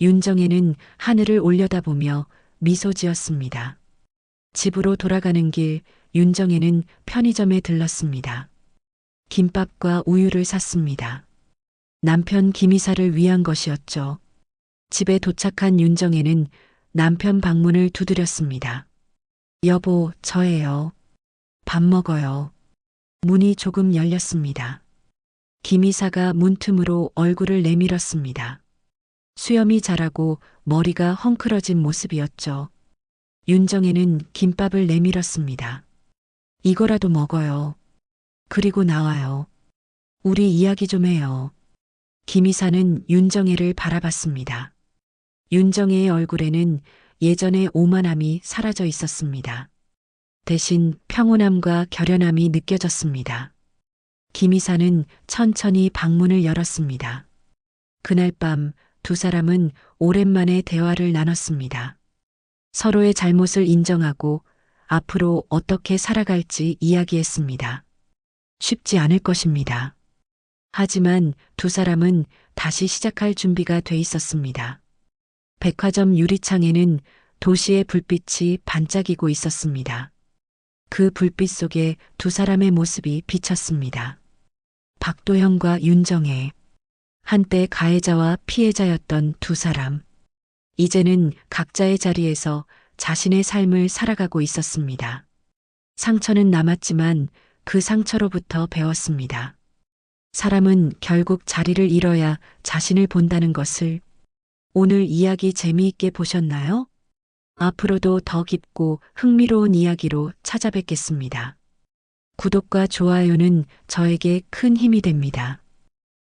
윤정혜는 하늘을 올려다보며 미소 지었습니다. 집으로 돌아가는 길 윤정혜는 편의점에 들렀습니다. 김밥과 우유를 샀습니다. 남편 김이사를 위한 것이었죠. 집에 도착한 윤정혜는 남편 방문을 두드렸습니다. 여보, 저예요. 밥 먹어요. 문이 조금 열렸습니다. 김이사가 문틈으로 얼굴을 내밀었습니다. 수염이 자라고 머리가 헝클어진 모습이었죠. 윤정혜는 김밥을 내밀었습니다. 이거라도 먹어요. 그리고 나와요. 우리 이야기 좀 해요. 김이사는 윤정혜를 바라봤습니다. 윤정혜의 얼굴에는 예전의 오만함이 사라져 있었습니다. 대신 평온함과 결연함이 느껴졌습니다. 김이사는 천천히 방문을 열었습니다. 그날 밤 두 사람은 오랜만에 대화를 나눴습니다. 서로의 잘못을 인정하고 앞으로 어떻게 살아갈지 이야기했습니다. 쉽지 않을 것입니다. 하지만 두 사람은 다시 시작할 준비가 돼 있었습니다. 백화점 유리창에는 도시의 불빛이 반짝이고 있었습니다. 그 불빛 속에 두 사람의 모습이 비쳤습니다. 박도현과 윤정혜. 한때 가해자와 피해자였던 두 사람. 이제는 각자의 자리에서 자신의 삶을 살아가고 있었습니다. 상처는 남았지만 그 상처로부터 배웠습니다. 사람은 결국 자리를 잃어야 자신을 본다는 것을. 오늘 이야기 재미있게 보셨나요? 앞으로도 더 깊고 흥미로운 이야기로 찾아뵙겠습니다. 구독과 좋아요는 저에게 큰 힘이 됩니다.